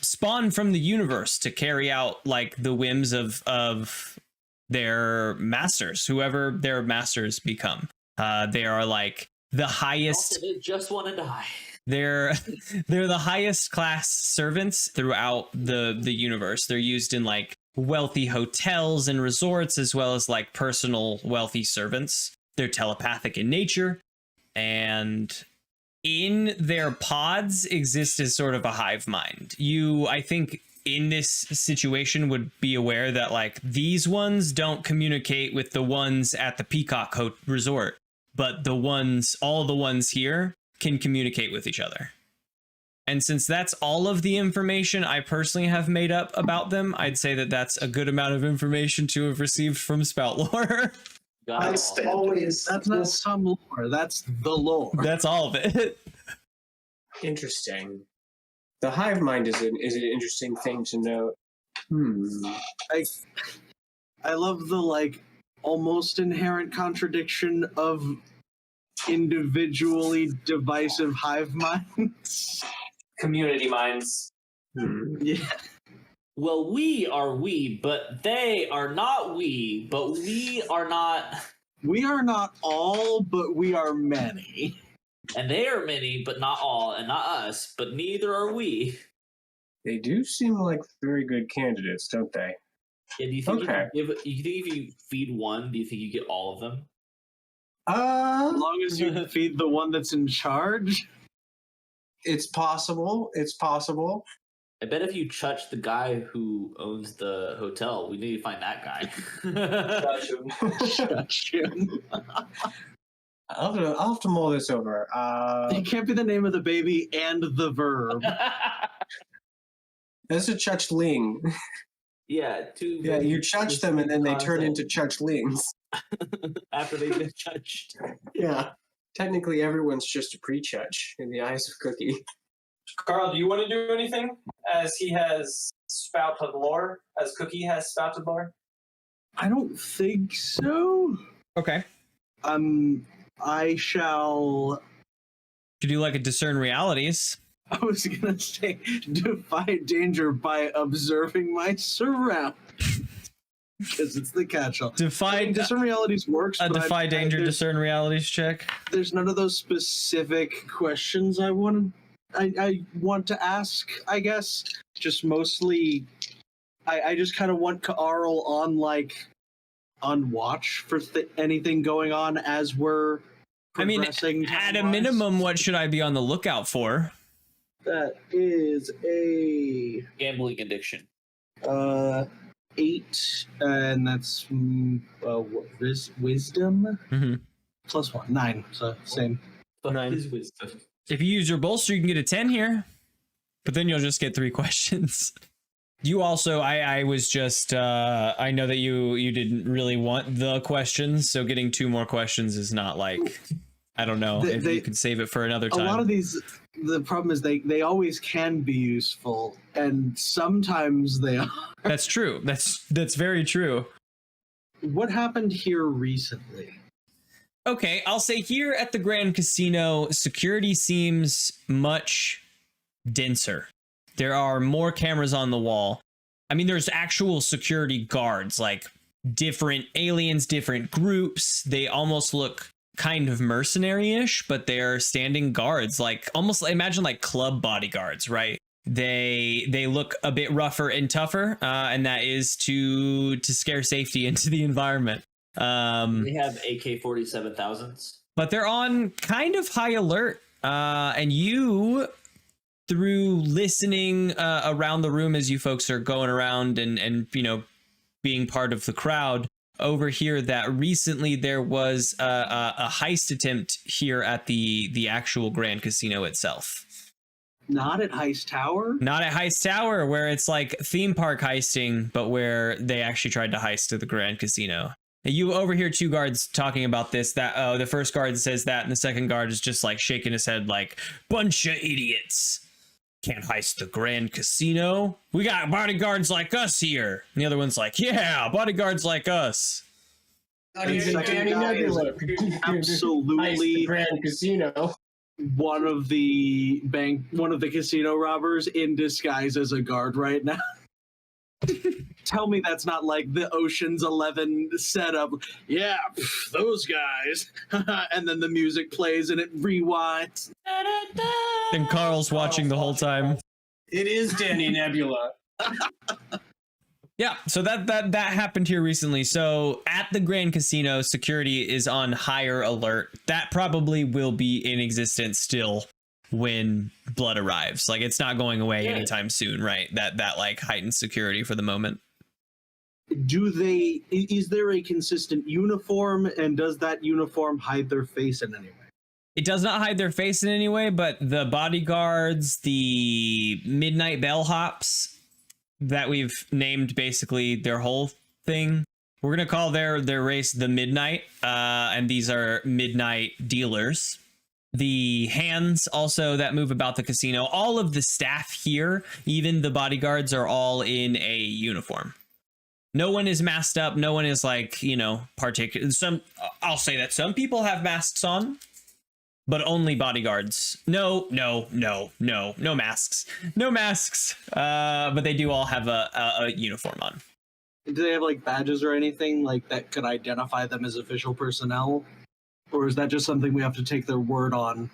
spawn from the universe to carry out like the whims of their masters, whoever their masters become. They are like the highest. Also, they just want to die. They're the highest class servants throughout the universe. They're used in like wealthy hotels and resorts, as well as like personal wealthy servants. They're telepathic in nature, and in their pods exist as sort of a hive mind. You, I think, in this situation would be aware that like these ones don't communicate with the ones at the Peacock Resort, but all the ones here can communicate with each other. And since that's all of the information I personally have made up about them, I'd say that that's a good amount of information to have received from Spout Lore. That's not some lore. That's the lore. That's all of it. Interesting. The hive mind is an interesting thing to note. I love the like almost inherent contradiction of individually divisive hive minds. Community minds. Yeah. Well, we are we, but they are not we, but we are not. We are not all, but we are many. And they are many, but not all, and not us, but neither are we. They do seem like very good candidates, don't they? Yeah, do you think Okay. you think if you feed one, do you think you get all of them? As long as you feed the one that's in charge. It's possible. It's possible. I bet if you touch the guy who owns the hotel, we need to find that guy. Shut him. I'll have to mull this over. It can't be the name of the baby and the verb. That's a chuchling. Yeah, Yeah, you chutch them and then they turn into chuchlings. After they've been touched. Yeah. Technically, everyone's just a pre-chutch in the eyes of Cookie. Carl, do you want to do anything as he has spouted lore, as Cookie has spouted lore? I don't think so. Okay. I shall. To do like a discern realities. I was gonna say defy danger by observing my surroundings. Because it's the catch-all. Discern realities works. A but defy danger, discern realities check. There's none of those specific questions I want to ask, I guess. Just mostly, I just kind of want Ka'arl on watch for anything going on as we're progressing. At a minimum, what should I be on the lookout for? That is a gambling addiction. 8, and that's wisdom. Mm-hmm. +1, 9. So same. 9 is wisdom. If you use your bolster, you can get a 10 here, but then you'll just get 3 questions. You also, I was just, I know that you didn't really want the questions, so getting 2 more questions is not like, I don't know if you could save it for another time. A lot of these, the problem is they always can be useful, and sometimes they are. That's true. That's very true. What happened here recently? Okay, I'll say here at the Grand Casino, security seems much denser. There are more cameras on the wall. I mean, there's actual security guards, like different aliens, different groups. They almost look kind of mercenary-ish, but they're standing guards, like almost imagine like club bodyguards, right? They look a bit rougher and tougher, and that is to scare safety into the environment. They have AK-47,000s, but they're on kind of high alert. And you, through listening around the room as you folks are going around and being part of the crowd, overhear that recently there was a heist attempt here at the actual Grand Casino itself. Not at Heist Tower? Not at Heist Tower, where it's like theme park heisting, but where they actually tried to heist to the Grand Casino. You overhear 2 guards talking about this, that the first guard says that, and the second guard is just like shaking his head like, bunch of idiots. Can't heist the Grand Casino. We got bodyguards like us here. And the other one's like, yeah, bodyguards like us. Oh, he's in Second Danny guy is Nebula. absolutely Grand Casino. one of the casino robbers in disguise as a guard right now. Tell me that's not like the Ocean's 11 setup. Yeah, those guys. And then the music plays and it rewinds. And Carl's watching the whole time. It is Danny Nebula. Yeah, so that happened here recently. So at the Grand Casino, security is on higher alert. That probably will be in existence still when Blood arrives. Like, it's not going away anytime soon, right? That like heightened security for the moment. Is there a consistent uniform, and does that uniform hide their face in any way? It does not hide their face in any way, but the bodyguards, the midnight bellhops that we've named basically their whole thing, we're gonna call their race the Midnight, and these are midnight dealers. The hands also that move about the casino, all of the staff here, even the bodyguards, are all in a uniform. No one is masked up. No one is like, particular. I'll say that some people have masks on, but only bodyguards. No masks. No masks. But they do all have a uniform on. Do they have like badges or anything like that could identify them as official personnel? Or is that just something we have to take their word on?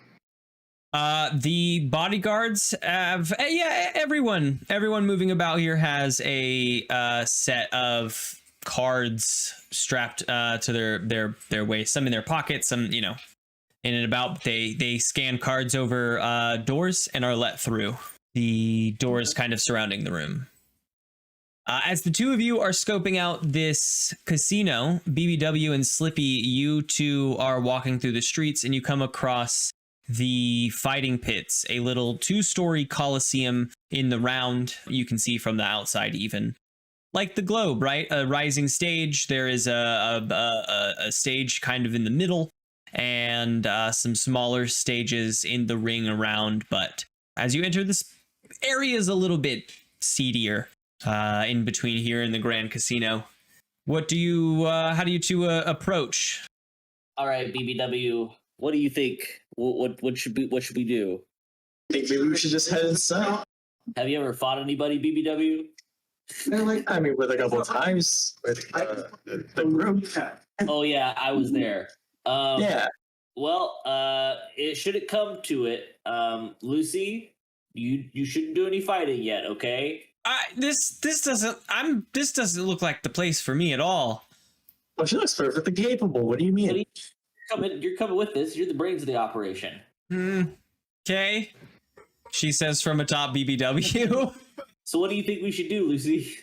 The bodyguards have, everyone moving about here has a set of cards strapped to their waist, some in their pockets, some in and about. They scan cards over doors and are let through. The doors kind of surrounding the room. As the two of you are scoping out this casino, BBW and Slippy, you two are walking through the streets and you come across the fighting pits, a little 2-story coliseum in the round. You can see from the outside, even like the globe, right? A rising stage. There is a stage kind of in the middle, and some smaller stages in the ring around. But as you enter, this area is a little bit seedier in between here and the Grand Casino. How do you two approach? All right, BBW, what do you think? What should we do? I think maybe we should just head inside. Have you ever fought anybody, BBW? With a couple of times with the group. Oh yeah, I was there. Yeah. Well, should it come to it, Lucy, you shouldn't do any fighting yet, okay? This doesn't look like the place for me at all. Well, she looks perfectly capable. What do you mean? You're coming with this. You're the brains of the operation. Okay. She says from atop BBW. So what do you think we should do, Lucy?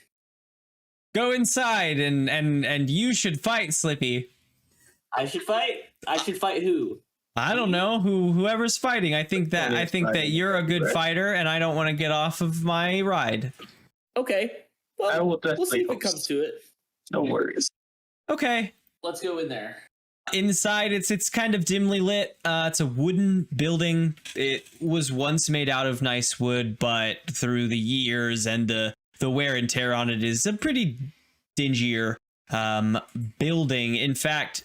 Go inside and you should fight, Slippy. I should fight? I should fight who? I don't know. Whoever's fighting. I think that you're a good fighter and I don't want to get off of my ride. Okay. Well, I will definitely we'll see if it comes to it. No worries. Okay. Let's go in there. Inside, it's kind of dimly lit. It's a wooden building. It was once made out of nice wood, but through the years and the wear and tear on it is a pretty dingier building. In fact,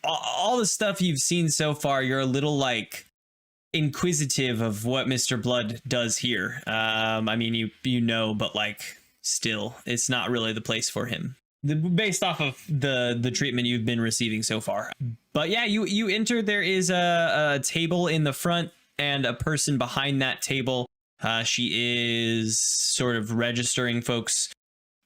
all the stuff you've seen so far, you're a little inquisitive of what Mr. Blood does here. You know, but still, it's not really the place for him. Based off of the treatment you've been receiving so far. But yeah, you enter. There is a table in the front and a person behind that table. She is sort of registering folks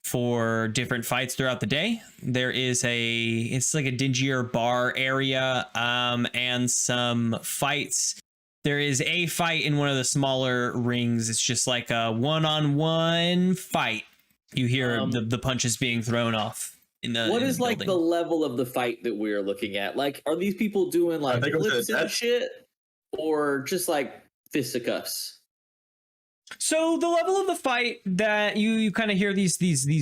for different fights throughout the day. There is it's like a dingier bar area and some fights. There is a fight in one of the smaller rings. It's just like a one-on-one fight. You hear the punches being thrown off in the. What is the the level of the fight that we're looking at? Are these people doing flips and shit, or just fisticuffs? So the level of the fight that you kind of hear these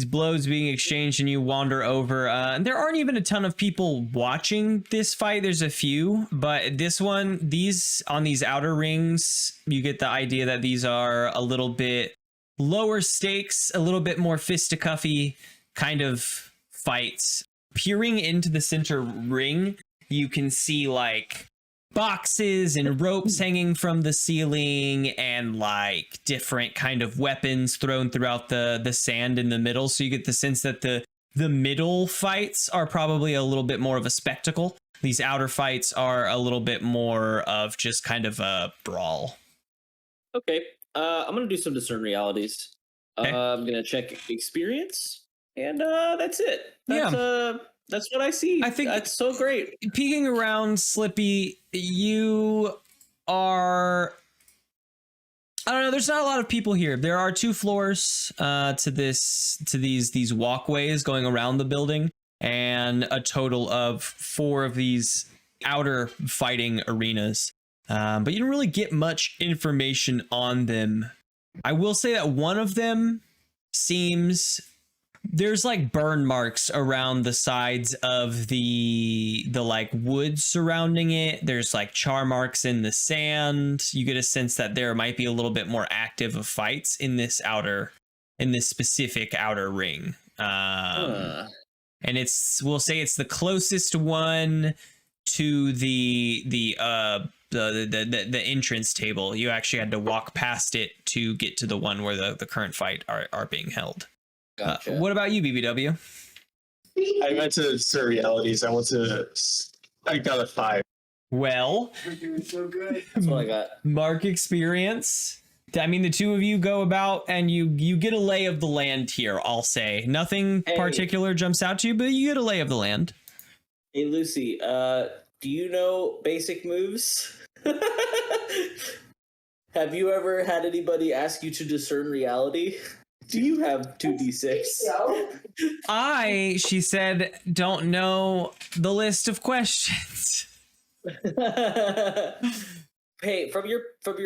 blows being exchanged, and you wander over. And there aren't even a ton of people watching this fight. There's a few, but these on these outer rings, you get the idea that these are a little bit lower stakes, a little bit more fisticuffy kind of fights. peering into the center ring, you can see like boxes and ropes hanging from the ceiling and like different kind of weapons thrown throughout the sand in the middle. So you get the sense that the middle fights are probably a little bit more of a spectacle. These outer fights are a little bit more of just kind of a brawl. Okay. I'm gonna do some discern realities. Okay. I'm gonna check experience, and that's it. That's what I see. I think that's so great. Peeking around, Slippy, you are. I don't know. There's not a lot of people here. There are 2 floors to these walkways going around the building, and a total of 4 of these outer fighting arenas. But you don't really get much information on them. I will say that one of them seems there's like burn marks around the sides of the like wood surrounding it. There's like char marks in the sand. You get a sense that there might be a little bit more active of fights in this specific outer ring. And we'll say it's the closest one to the entrance table. You actually had to walk past it to get to the one where the current fight are being held. Gotcha. What about you, BBW? I went to surrealities. I got a 5. Well, We're doing so good. That's what I got. Mark experience. I mean, the 2 of you go about and you get a lay of the land here, I'll say. Nothing particular jumps out to you, but you get a lay of the land. Hey, Lucy, do you know basic moves? Have you ever had anybody ask you to discern reality? Do you have 2d6? She said, don't know the list of questions. Hey, from your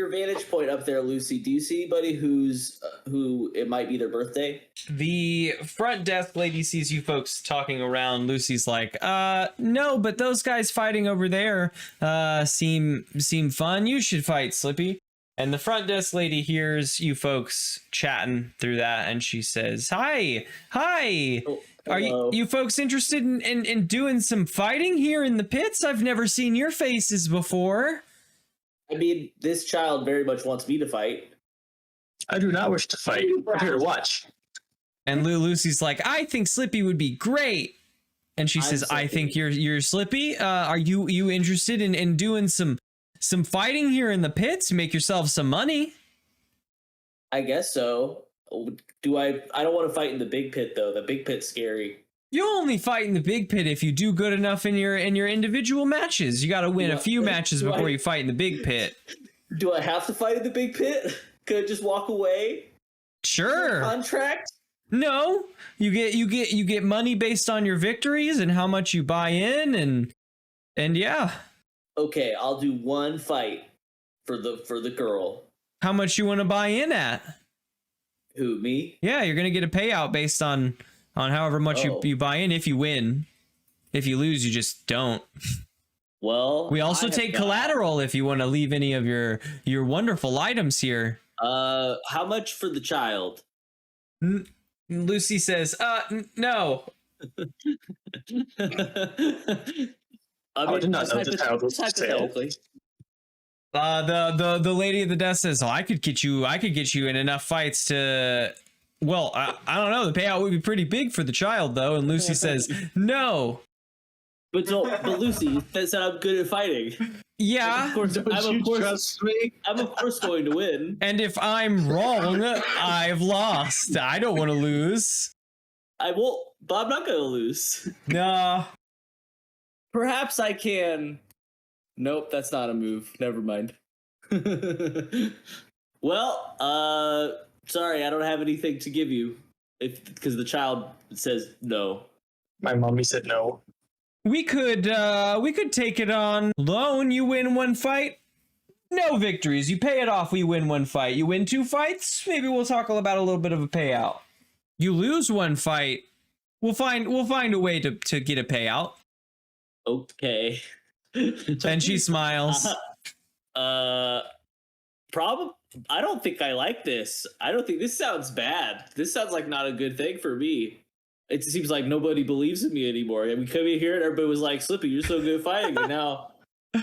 vantage point up there, Lucy, do you see anybody who it might be their birthday? The front desk lady sees you folks talking around. Lucy's like, no, but those guys fighting over there seem fun. You should fight, Slippy. And the front desk lady hears you folks chatting through that, and she says, Hi. Oh, Are you folks interested in doing some fighting here in the pits? I've never seen your faces before. I mean, this child very much wants me to fight. I do not wish to fight. I'm here to watch. And Lucy's like, I think Slippy would be great. And she says, I think you're Slippy. Are you interested in doing some fighting here in the pits? Make yourself some money. I guess so. I don't want to fight in the big pit though. The big pit's scary. You only fight in the big pit if you do good enough in your individual matches. You got to win a few matches before you fight in the big pit. Do I have to fight in the big pit? Could I just walk away? Sure. Contract? No. You get money based on your victories and how much you buy in and yeah. Okay, I'll do one fight for the girl. How much you want to buy in at? Who, me? Yeah, you're going to get a payout based on however much you buy in if you win. If you lose, you just don't. Well, we also take collateral if you want to leave any of your wonderful items here. How much for the child? Lucy says, no. I did not know the child was for sale. The lady at the desk says, I could get you in enough fights to. Well, I don't know. The payout would be pretty big for the child, though. And Lucy says, no. But Lucy said I'm good at fighting. Yeah. I'm of course going to win. And if I'm wrong, I've lost. I don't want to lose. I won't. But I'm not going to lose. Nah. Perhaps I can. Nope, that's not a move. Never mind. Well, sorry, I don't have anything to give you. Because the child says no. My mommy said no. We could take it on loan. You win one fight, no victories. You pay it off. We win one fight. You win 2 fights. Maybe we'll talk about a little bit of a payout. You lose one fight. We'll find a way to get a payout. Okay. And she smiles. I don't think I like this. I don't think this sounds bad. This sounds like not a good thing for me. It seems like nobody believes in me anymore. And we come in here and everybody was like, Slippy, you're so good fighting. And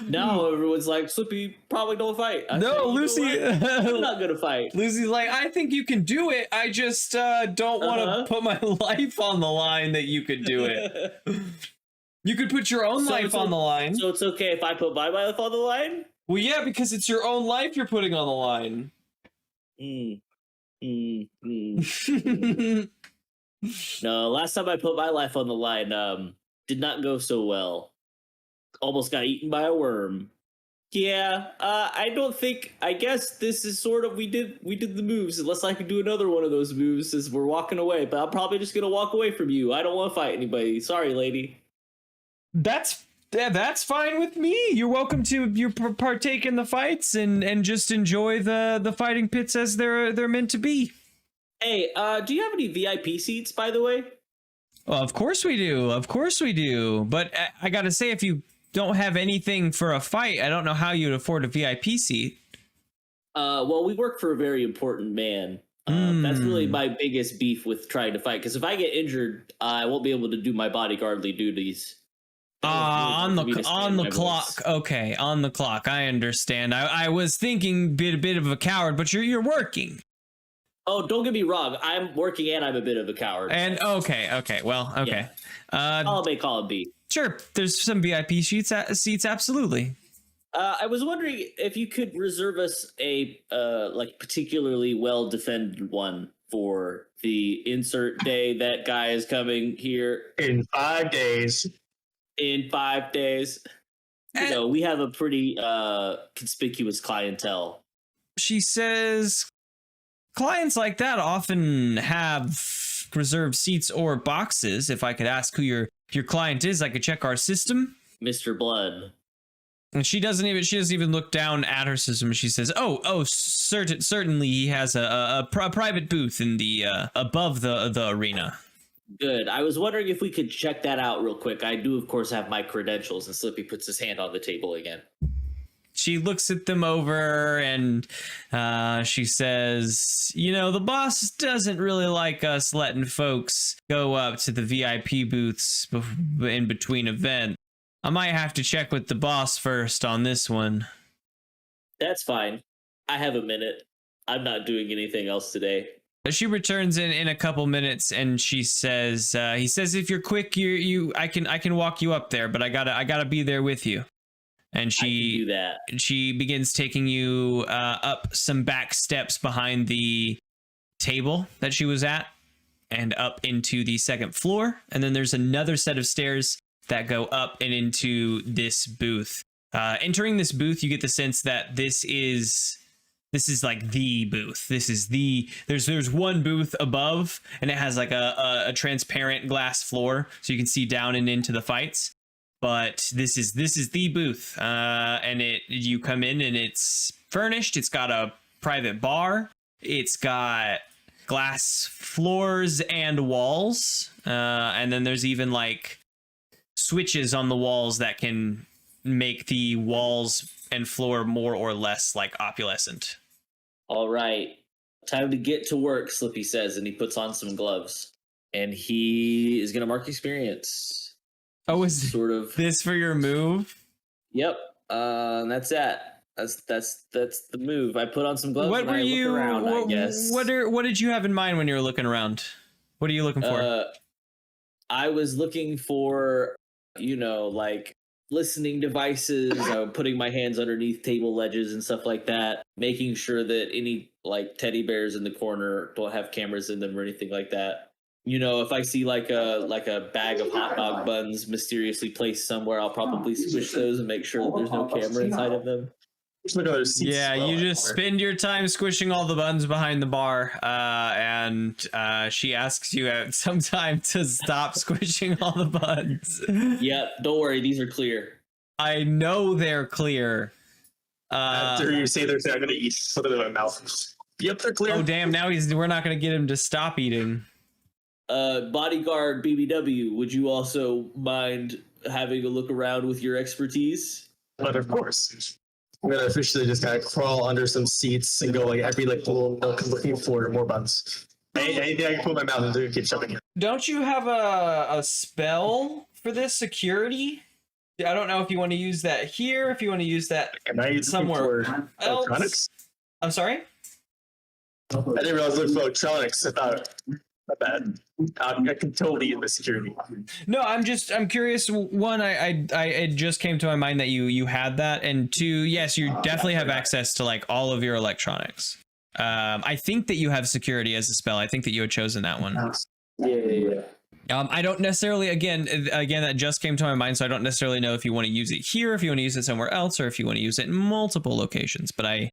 now everyone's like, Slippy probably don't fight. I No, say, Lucy. I'm not gonna fight. Lucy's like, I think you can do it. I just don't want to put my life on the line that you could do it. You could put your own life on the line. So it's okay if I put my life on the line? Well, yeah, because it's your own life you're putting on the line. No, last time I put my life on the line, did not go so well. Almost got eaten by a worm. Yeah, I guess this is sort of, we did the moves, unless I can do another one of those moves as we're walking away, but I'm probably just gonna walk away from you. I don't want to fight anybody. Sorry, lady. That's fine with me. You're welcome to partake in the fights and just enjoy the fighting pits as they're meant to be. Hey, do you have any VIP seats, by the way? Well, of course we do. Of course we do. But I gotta say, if you don't have anything for a fight, I don't know how you'd afford a VIP seat. Well, we work for a very important man. That's really my biggest beef with trying to fight. Because if I get injured, I won't be able to do my bodyguardly duties. On the clock. Okay, on the clock. I understand. I was thinking a bit of a coward, but you're working. Oh, don't get me wrong. I'm working and I'm a bit of a coward. And okay. Well, okay. Yeah. Call it B. Sure. There's some VIP seats. Absolutely. I was wondering if you could reserve us a particularly well defended one for the insert day that guy is coming here in 5 days. In 5 days. You know, we have a pretty conspicuous clientele. She says clients like that often have reserved seats or boxes. If I could ask who your client is, I could check our system. Mr. Blood. And she doesn't even look down at her system. She says, certainly he has a private booth in the above the arena. Good. I was wondering if we could check that out real quick. I do, of course, have my credentials. And Slippy puts his hand on the table again. She looks at them over and she says, the boss doesn't really like us letting folks go up to the VIP booths in between events. I might have to check with the boss first on this one. That's fine. I have a minute. I'm not doing anything else today. She returns in a couple minutes and she says, he says, if you're quick, I can walk you up there, but I gotta be there with you. And she begins taking you up some back steps behind the table that she was at and up into the second floor. And then there's another set of stairs that go up and into this booth. Entering this booth, you get the sense that this is like the booth. There's one booth above and it has like a transparent glass floor so you can see down and into the fights. But this is the booth, and you come in and it's furnished. It's got a private bar. It's got glass floors and walls, and then there's even like switches on the walls that can make the walls and floor more or less like opulescent. All right, time to get to work, Slippy says, and he puts on some gloves, and he is gonna mark experience. Oh, is sort of this for your move? Yep. That's that. That's the move. I put on some gloves What and were I you? look around, I guess. What did you have in mind when you were looking around? What are you looking for? I was looking for, like listening devices. I'm putting my hands underneath table ledges and stuff like that, making sure that any like teddy bears in the corner don't have cameras in them or anything like that. If I see like a bag of hot dog buns mysteriously placed somewhere, I'll probably squish those and make sure that there's no camera inside of them. Yeah, you just spend your time squishing all the buns behind the bar, and she asks you at some time to stop squishing all the buns. Yep, don't worry, these are clear. I know they're clear. After you say they're going to eat, put it in my mouth. Yep, they're clear. Oh damn! Now we're not going to get him to stop eating. Bodyguard BBW, would you also mind having a look around with your expertise? But of course. I'm going to officially just kind of crawl under some seats and go like every like little nook looking for more buns. Anything I can put in my mouth and do, keep shoving it. Don't you have a spell for this security? I don't know if you want to use that here, if you want to use that Am I somewhere for else. electronics? I'm sorry? I didn't realize it was for electronics. I thought, not bad. I can totally use the security. No, I'm curious. One, it just came to my mind that you had that, and two, yes, you definitely have access to like all of your electronics. I think that you have security as a spell. I think that you had chosen that one. Yeah. I don't necessarily, again, that just came to my mind, so I don't necessarily know if you want to use it here, if you want to use it somewhere else, or if you want to use it in multiple locations. But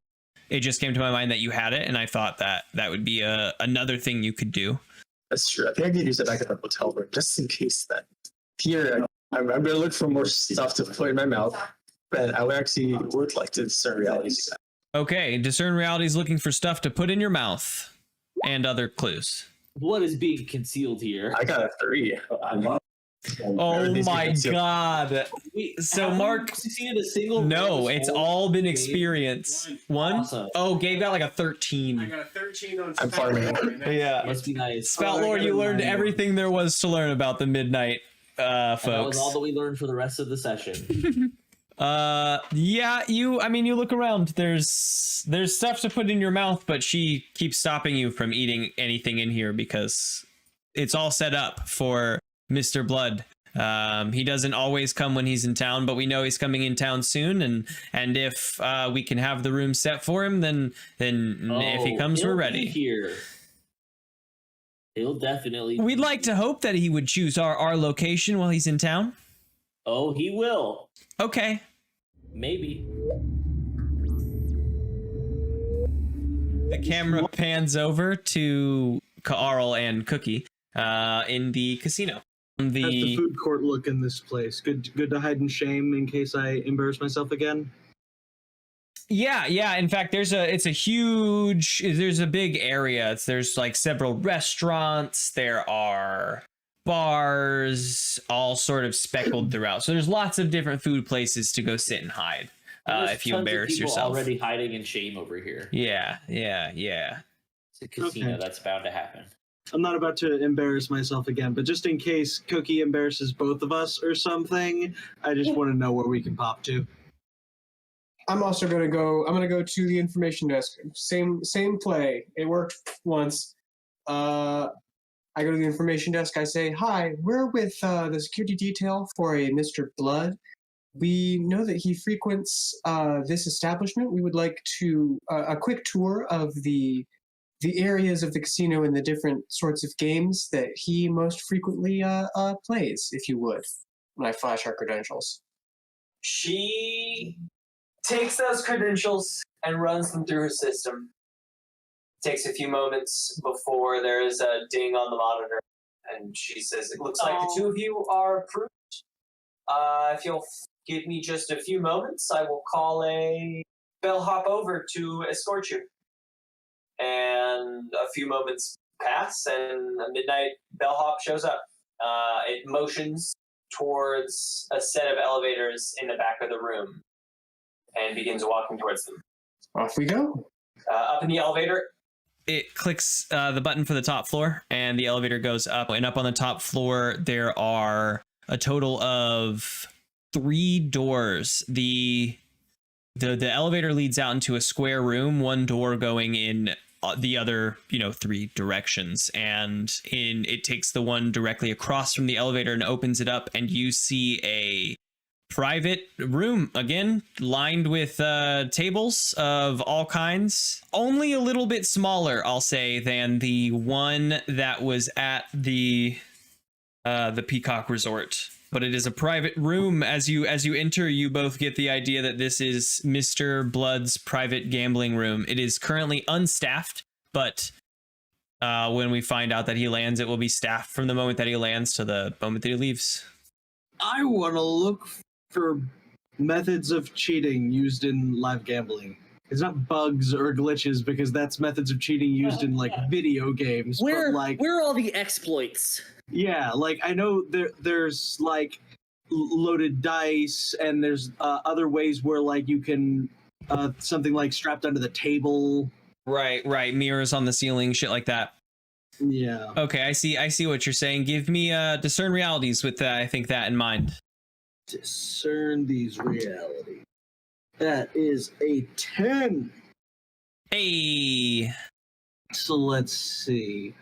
it just came to my mind that you had it, and I thought that would be another thing you could do. That's true. I think I could use it back at the hotel room just in case that. Here, I'm going to look for more stuff to put in my mouth, but I would like to discern realities. Okay, discern realities looking for stuff to put in your mouth and other clues. What is being concealed here? I got a 3. Oh my god. So Mark succeeded a single. No, it's all been experience. One? Awesome. Oh, Gabe got like a 13. I got a 13 on I'm farming. Yeah. Must be nice. Spout Lord, you learned everything there was to learn about the midnight folks. And that was all that we learned for the rest of the session. Yeah, you look around. There's stuff to put in your mouth, but she keeps stopping you from eating anything in here because it's all set up for Mr. Blood. He doesn't always come when he's in town, but we know he's coming in town soon, and if we can have the room set for him, then if he comes, we're ready. Here. He'll definitely. We'd like to hope that he would choose our location while he's in town. Oh, he will. Okay. Maybe. The camera pans over to Carl and Cookie in the casino. How's the food court look in this place? Good to hide in shame in case I embarrass myself again? Yeah. In fact, there's a big area. There's like several restaurants. There are bars, all sort of speckled throughout. So there's lots of different food places to go sit and hide if you embarrass yourself. Already hiding in shame over here. Yeah. It's a casino. Okay. That's bound to happen. I'm not about to embarrass myself again, but just in case Cookie embarrasses both of us or something, I just want to know where we can pop to. I'm also gonna go to the information desk. Same play. It worked once. I go to the information desk. I say, "Hi, we're with the security detail for a Mr. Blood. We know that he frequents this establishment. We would like to a quick tour of the areas of the casino and the different sorts of games that he most frequently plays, if you would." And I flash our credentials. She takes those credentials and runs them through her system. Takes a few moments before there is a ding on the monitor, and she says, "It looks like the two of you are approved. If you'll give me just a few moments, I will call a bellhop over to escort you." And a few moments pass, and a midnight bellhop shows up. It motions towards a set of elevators in the back of the room and begins walking towards them. Off we go. Up in the elevator, It clicks the button for the top floor, and the elevator goes up. And up on the top floor, there are a total of 3 doors. The elevator leads out into a square room, one door going in the other 3 directions, and it takes the one directly across from the elevator and opens it up, and you see a private room, again lined with tables of all kinds, only a little bit smaller, I'll say, than the one that was at the Peacock Resort. But it is a private room. As you enter, you both get the idea that this is Mr. Blood's private gambling room. It is currently unstaffed, but when we find out that he lands, it will be staffed from the moment that he lands to the moment that he leaves. I want to look for methods of cheating used in live gambling. It's not bugs or glitches, because that's methods of cheating used in like video games. Where but, are all the exploits? Yeah, like I know there's like loaded dice, and there's other ways where like you can something like strapped under the table. Right, mirrors on the ceiling, shit like that. Yeah. Okay, I see what you're saying. Give me discern realities with I think that in mind. Discern these realities. That is a 10. Hey. So let's see.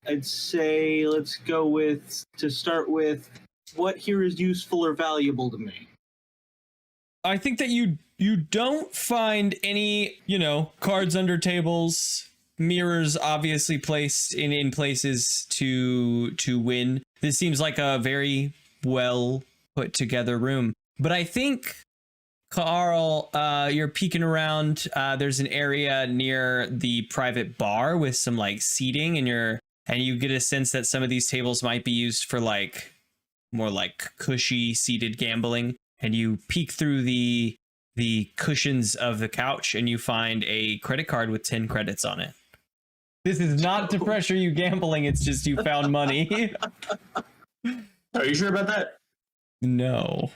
I'd say let's go with, to start with, what here is useful or valuable to me? I think that you don't find any, cards under tables, mirrors obviously placed in places to win. This seems like a very well put together room. But I think, Carl, you're peeking around. There's an area near the private bar with some like seating, and you get a sense that some of these tables might be used for like more like cushy seated gambling. And you peek through the cushions of the couch and you find a credit card with 10 credits on it. This is not to pressure you gambling, it's just you found money. Are you sure about that? No.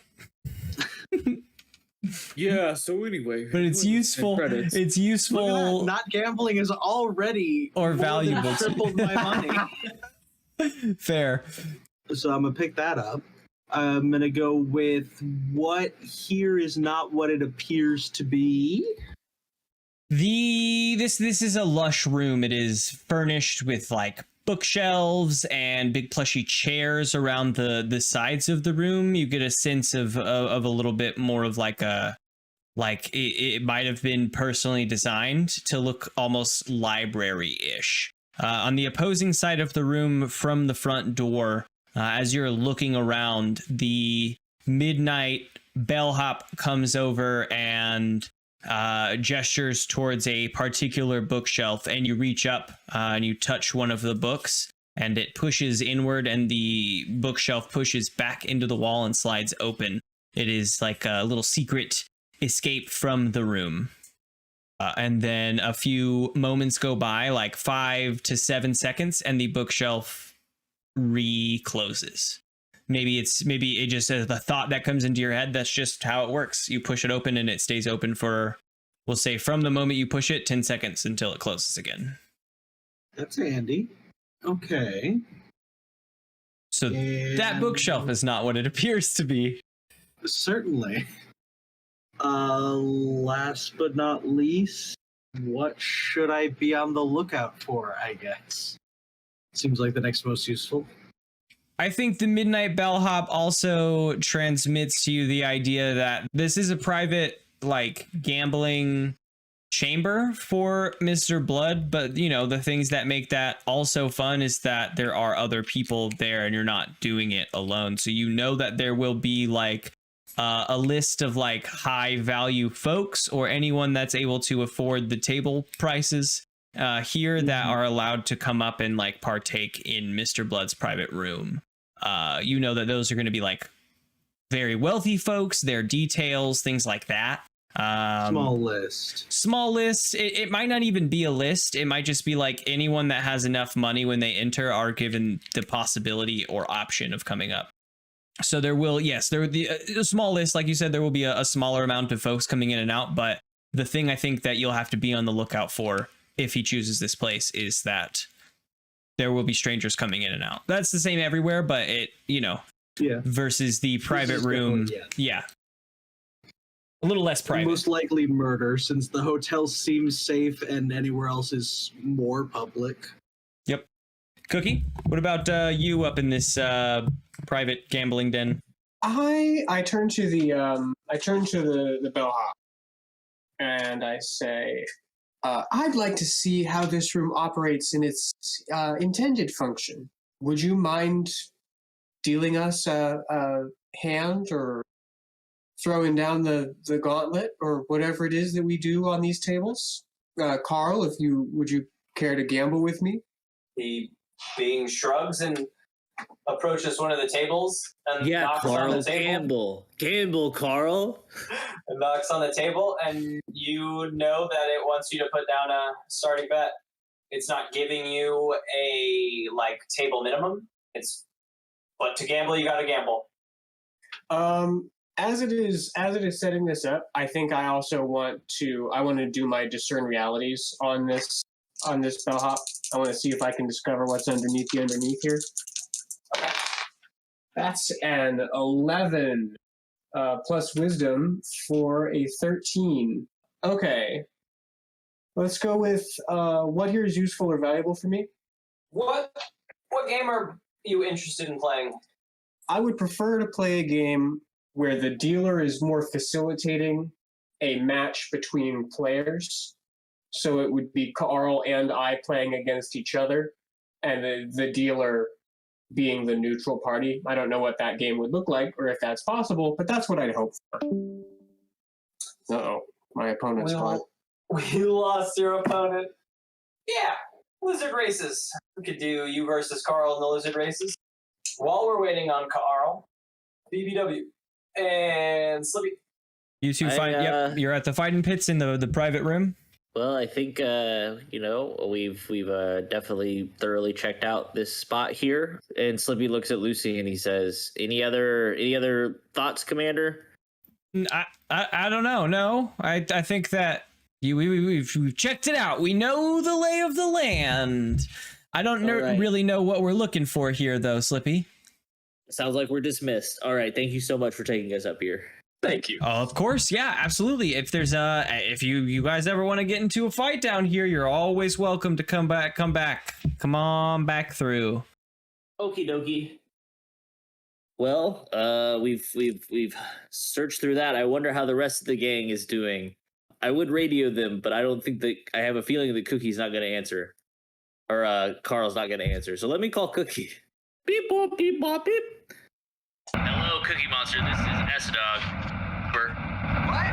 Yeah, so anyway. But it's useful. It's useful. Not gambling is already or more valuable. than tripled my money. Fair. So I'm gonna pick that up. I'm gonna go with what here is not what it appears to be. This is a lush room. It is furnished with like bookshelves and big plushy chairs around the sides of the room. You get a sense of a little bit more of it might have been personally designed to look almost library-ish. On the opposing side of the room from the front door, as you're looking around, the midnight bellhop comes over and gestures towards a particular bookshelf, and you reach up and you touch one of the books, and it pushes inward, and the bookshelf pushes back into the wall and slides open. It is like a little secret escape from the room. And then a few moments go by, like 5 to 7 seconds, and the bookshelf recloses. Maybe it just says the thought that comes into your head. That's just how it works. You push it open and it stays open for, we'll say, from the moment you push it, 10 seconds until it closes again. That's handy. Okay. So that bookshelf is not what it appears to be. Certainly. Last but not least, what should I be on the lookout for, I guess? Seems like the next most useful. I think the Midnight Bellhop also transmits to you the idea that this is a private, like, gambling chamber for Mr. Blood, but, the things that make that also fun is that there are other people there and you're not doing it alone. So that there will be, like, a list of, like, high-value folks or anyone that's able to afford the table prices here that are allowed to come up and like partake in Mr. Blood's private room. That those are going to be like very wealthy folks, their details, things like that. Small list. It might not even be a list. It might just be like anyone that has enough money when they enter are given the possibility or option of coming up. So there will be a small list. Like you said, there will be a smaller amount of folks coming in and out. But the thing I think that you'll have to be on the lookout for if he chooses this place is that there will be strangers coming in and out. That's the same everywhere, but versus the private room. Yeah. A little less private. Most likely murder, since the hotel seems safe and anywhere else is more public. Yep. Cookie, what about you up in this private gambling den? I turn to the bellhop and I say, I'd like to see how this room operates in its intended function. Would you mind dealing us a hand or throwing down the gauntlet or whatever it is that we do on these tables? Carl, would you care to gamble with me? He shrugs and approaches one of the tables and knocks on the table. Gamble, Carl. And knocks on the table, and you know that it wants you to put down a starting bet. It's not giving you a table minimum. But to gamble, you got to gamble. As it is setting this up, I think I also want to do my discern realities on this on this bellhop. I want to see if I can discover what's underneath here. Okay. That's an 11 plus wisdom for a 13. Okay. Let's go with what here is useful or valuable for me? What game are you interested in playing? I would prefer to play a game where the dealer is more facilitating a match between players. So it would be Carl and I playing against each other, and the dealer being the neutral party. I don't know what that game would look like or if that's possible, but that's what I'd hope for. Uh-oh, my opponent's gone. We lost your opponent. Yeah, lizard races. We could do you versus Carl in the lizard races. While we're waiting on Carl, BBW and Slippy. You two fight. Yep, you're at the fighting pits in the private room. Well, I think we've definitely thoroughly checked out this spot here. And Slippy looks at Lucy and he says, "Any other thoughts, Commander?" I don't know. No, I think that we've checked it out. We know the lay of the land. I don't really know what we're looking for here, though, Slippy. Sounds like we're dismissed. All right, thank you so much for taking us up here. Thank you. Of course, yeah, absolutely. If there's if you guys ever want to get into a fight down here, you're always welcome to come back. Come on back through. Okie dokie. Well, we've searched through that. I wonder how the rest of the gang is doing. I would radio them, but I don't think that I have a feeling that Cookie's not going to answer, or Carl's not going to answer. So let me call Cookie. Beep boop beep bop beep. Hello, Cookie Monster. This is S-Dog. What?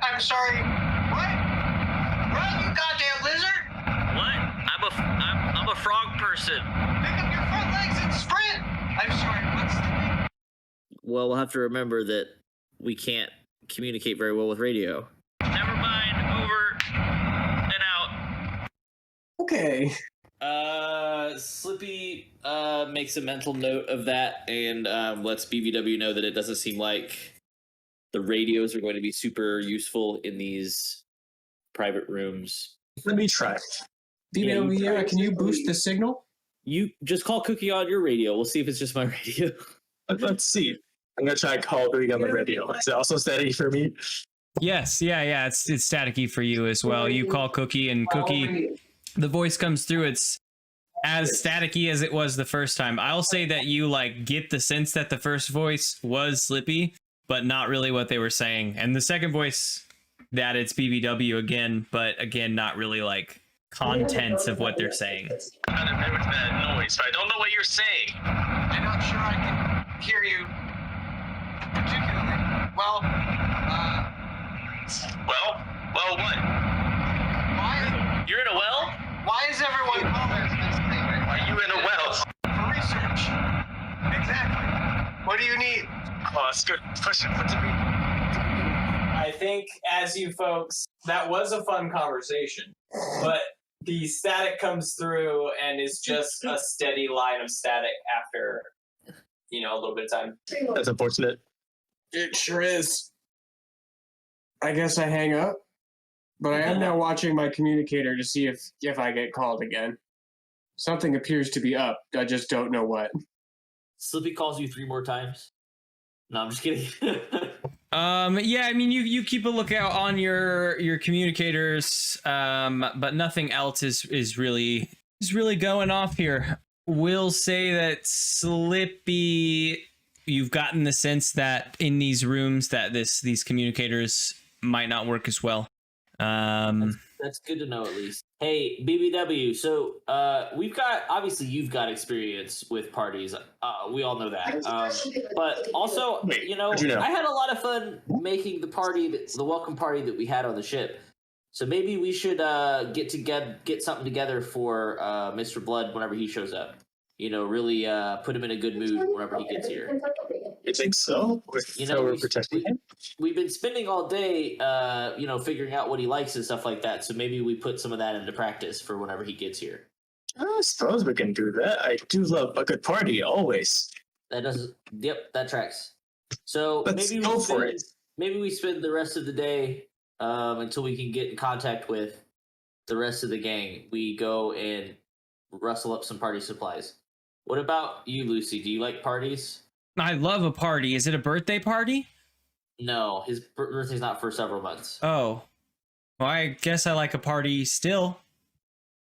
I'm sorry. What? Run, you goddamn lizard! What? I'm a frog person. Pick up your front legs and sprint! I'm sorry, what's the name? Well, we'll have to remember that we can't communicate very well with radio. Never mind. Over and out. Okay. Slippy makes a mental note of that and lets BVW know that it doesn't seem like the radios are going to be super useful in these private rooms. Let me try. BVW, can you boost the signal? You just call Cookie on your radio. We'll see if it's just my radio. Let's see. I'm gonna try call Cookie on the radio. Is it also steady for me? Yes, yeah. It's staticky for you as well. You call Cookie, and Cookie, the voice comes through. It's as staticky as it was the first time. I'll say that you get the sense that the first voice was Slippy, but not really what they were saying. And the second voice, that it's BBW again, but again, not really contents of what they're saying. I don't know that noise, but I don't know what you're saying. I'm not sure I can hear you particularly. Well, Well, what? why? You're in a well? Why is everyone calling this thing? Are you in a well? For research. Exactly. What do you need? Oh, that's a good question. What do we... I think, as you folks, that was a fun conversation, but the static comes through and is just a steady line of static after, a little bit of time. That's unfortunate. It sure is. I guess I hang up, but I am now watching my communicator to see if I get called again. Something appears to be up. I just don't know what. Slippy calls you 3 more times. No, I'm just kidding. Yeah, I mean, you keep a lookout on your communicators, but nothing else is really going off here. We'll say that Slippy, you've gotten the sense that in these rooms that these communicators might not work as well. That's good to know at least. Hey, BBW, so obviously you've got experience with parties. We all know that. But also, I had a lot of fun making the welcome party that we had on the ship. So maybe we should get something together for Mr. Blood whenever he shows up. Really put him in a good mood whenever he gets here. You think so? We're protecting him? We've been spending all day, figuring out what he likes and stuff like that. So maybe we put some of that into practice for whenever he gets here. I suppose we can do that. I do love a good party, always. That tracks. So Let's go for it. Maybe we spend the rest of the day until we can get in contact with the rest of the gang, we go and rustle up some party supplies. What about you, Lucy? Do you like parties? I love a party. Is it a birthday party? No, his birthday's not for several months. Oh. Well, I guess I like a party still.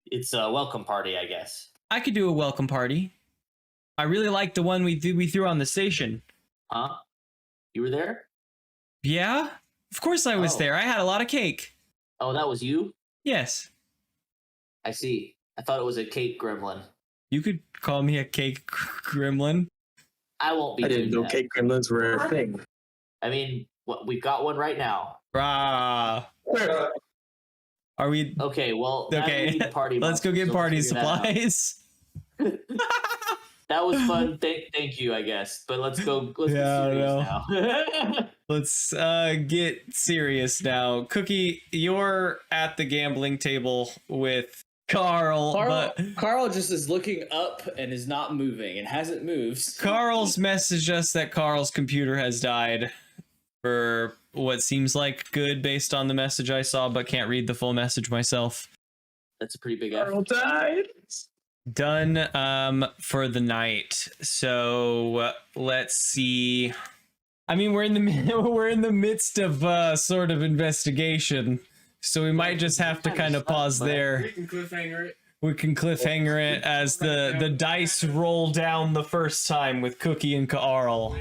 It's a welcome party, I guess. I could do a welcome party. I really like the one we threw on the station. Huh? You were there? Yeah? Of course I was Oh. there. I had a lot of cake. Oh, that was you? Yes. I see. I thought it was a cake gremlin. You could call me a cake gremlin. I won't be I doing didn't know that. cake gremlins were a thing. I mean, we've got one right now. Rah. Are we Okay, well, now we okay? need party Let's go monsters, get so party figure that out. supplies. That was fun. Thank you, I guess. But let's Yeah, get serious now. Let's get serious now. Cookie, you're at the gambling table with Carl, but Carl just is looking up and is not moving and hasn't moved. Carl's messaged us that Carl's computer has died for what seems like good based on the message I saw, but can't read the full message myself. That's a pretty big Carl effort. died. Done for the night. So let's see. I mean, we're in the midst of sort of investigation, so we might just have to kind of pause there. We can cliffhanger it. We can cliffhanger it as the dice roll down the first time with Cookie and Carl.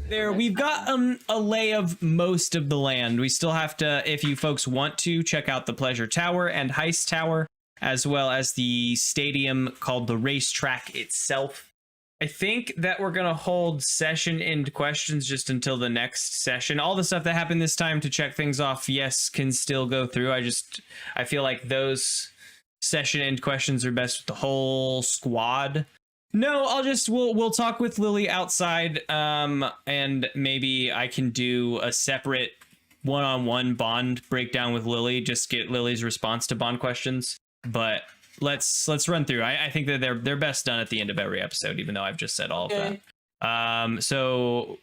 There, we've got a lay of most of the land. We still have to, if you folks want to, check out the Pleasure Tower and Heist Tower, as well as the stadium called the Racetrack itself. I think that we're gonna hold session end questions just until the next session. All the stuff that happened this time to check things off, yes, can still go through. I feel like those session end questions are best with the whole squad. No, we'll talk with Lily outside, and maybe I can do a separate one-on-one bond breakdown with Lily, just get Lily's response to bond questions. But let's run through. I think that they're best done at the end of every episode, even though I've just said all of that. So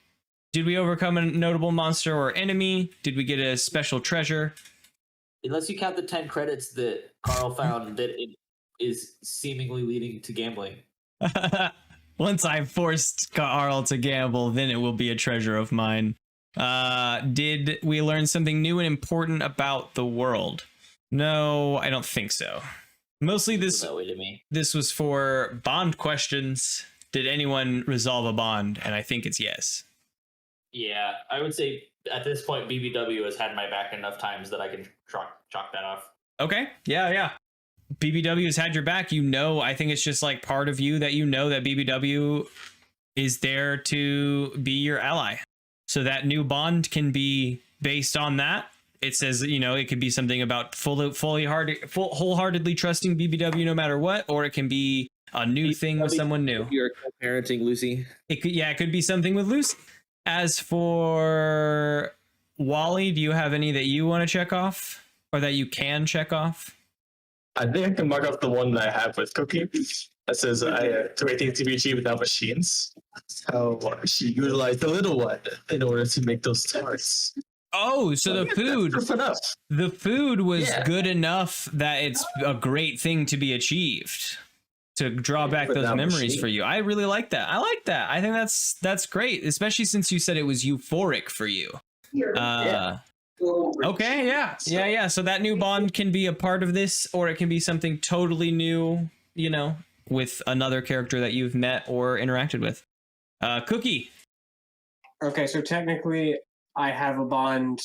did we overcome a notable monster or enemy? Did we get a special treasure? Unless you count the 10 credits that Carl found that it is seemingly leading to gambling. Once I've forced Carl to gamble, then it will be a treasure of mine. Did we learn something new and important about the world? No, I don't think so. Mostly this was for bond questions. Did anyone resolve a bond? And I think it's yes. Yeah, I would say at this point, BBW has had my back enough times that I can chalk that off. Okay, yeah. BBW has had your back. I think it's just like part of you that that BBW is there to be your ally. So that new bond can be based on that. It says, it could be something about wholeheartedly trusting BBW no matter what, or it can be a new thing with someone new. You're co-parenting Lucy. It could be something with Lucy. As for Wally, do you have any that you want to check off, or that you can check off? I think I can mark off the one that I have with Cookie. That says, to make things to be achieved without machines. How she utilized the little one in order to make those tarts. Oh, so the food was good enough that it's a great thing to be achieved to draw back those memories for you. I really like that. I like that. I think that's great, especially since you said it was euphoric for you. Okay, yeah. So that new bond can be a part of this, or it can be something totally new, with another character that you've met or interacted with. Cookie. Okay, so technically I have a bond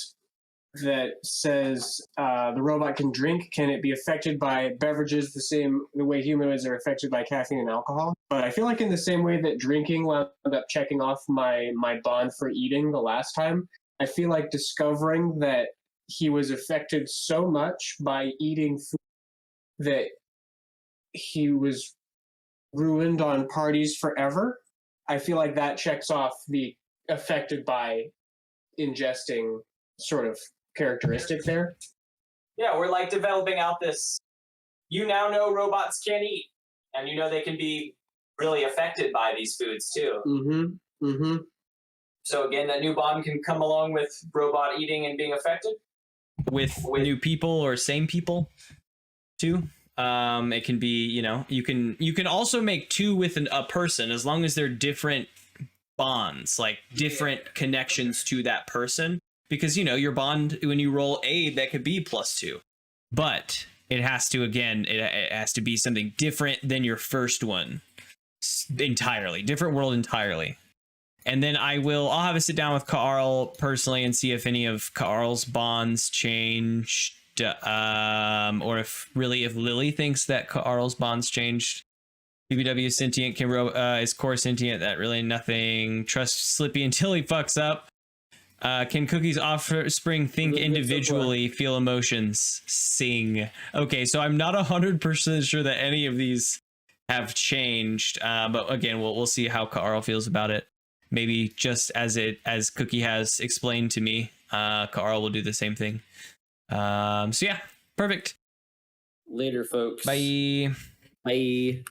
that says the robot can drink. Can it be affected by beverages the way humanoids are affected by caffeine and alcohol? But I feel like in the same way that drinking wound up checking off my bond for eating the last time, I feel like discovering that he was affected so much by eating food that he was ruined on parties forever. I feel like that checks off the affected by ingesting sort of characteristic there. Yeah, we're like developing out this. You now know robots can eat, and they can be really affected by these foods too. Mm-hmm. So again, that new bond can come along with robot eating and being affected. With new people or same people too. It can be, you can also make two with a person as long as they're different bonds, like different connections to that person. Because your bond, when you roll aid, that could be +2, but it has to it has to be something different than your first one, entirely different world entirely. And then I'll have a sit down with Carl personally and see if any of Carl's bonds changed, or if Lily thinks that Carl's bonds changed. BBW is sentient, is core sentient, that really nothing. Trust Slippy until he fucks up. Can Cookie's offspring think individually, feel emotions, sing? Okay, so I'm not 100% sure that any of these have changed, but again, we'll see how Carl feels about it. Maybe just as Cookie has explained to me, Carl will do the same thing. So yeah, perfect. Later, folks. Bye. Bye.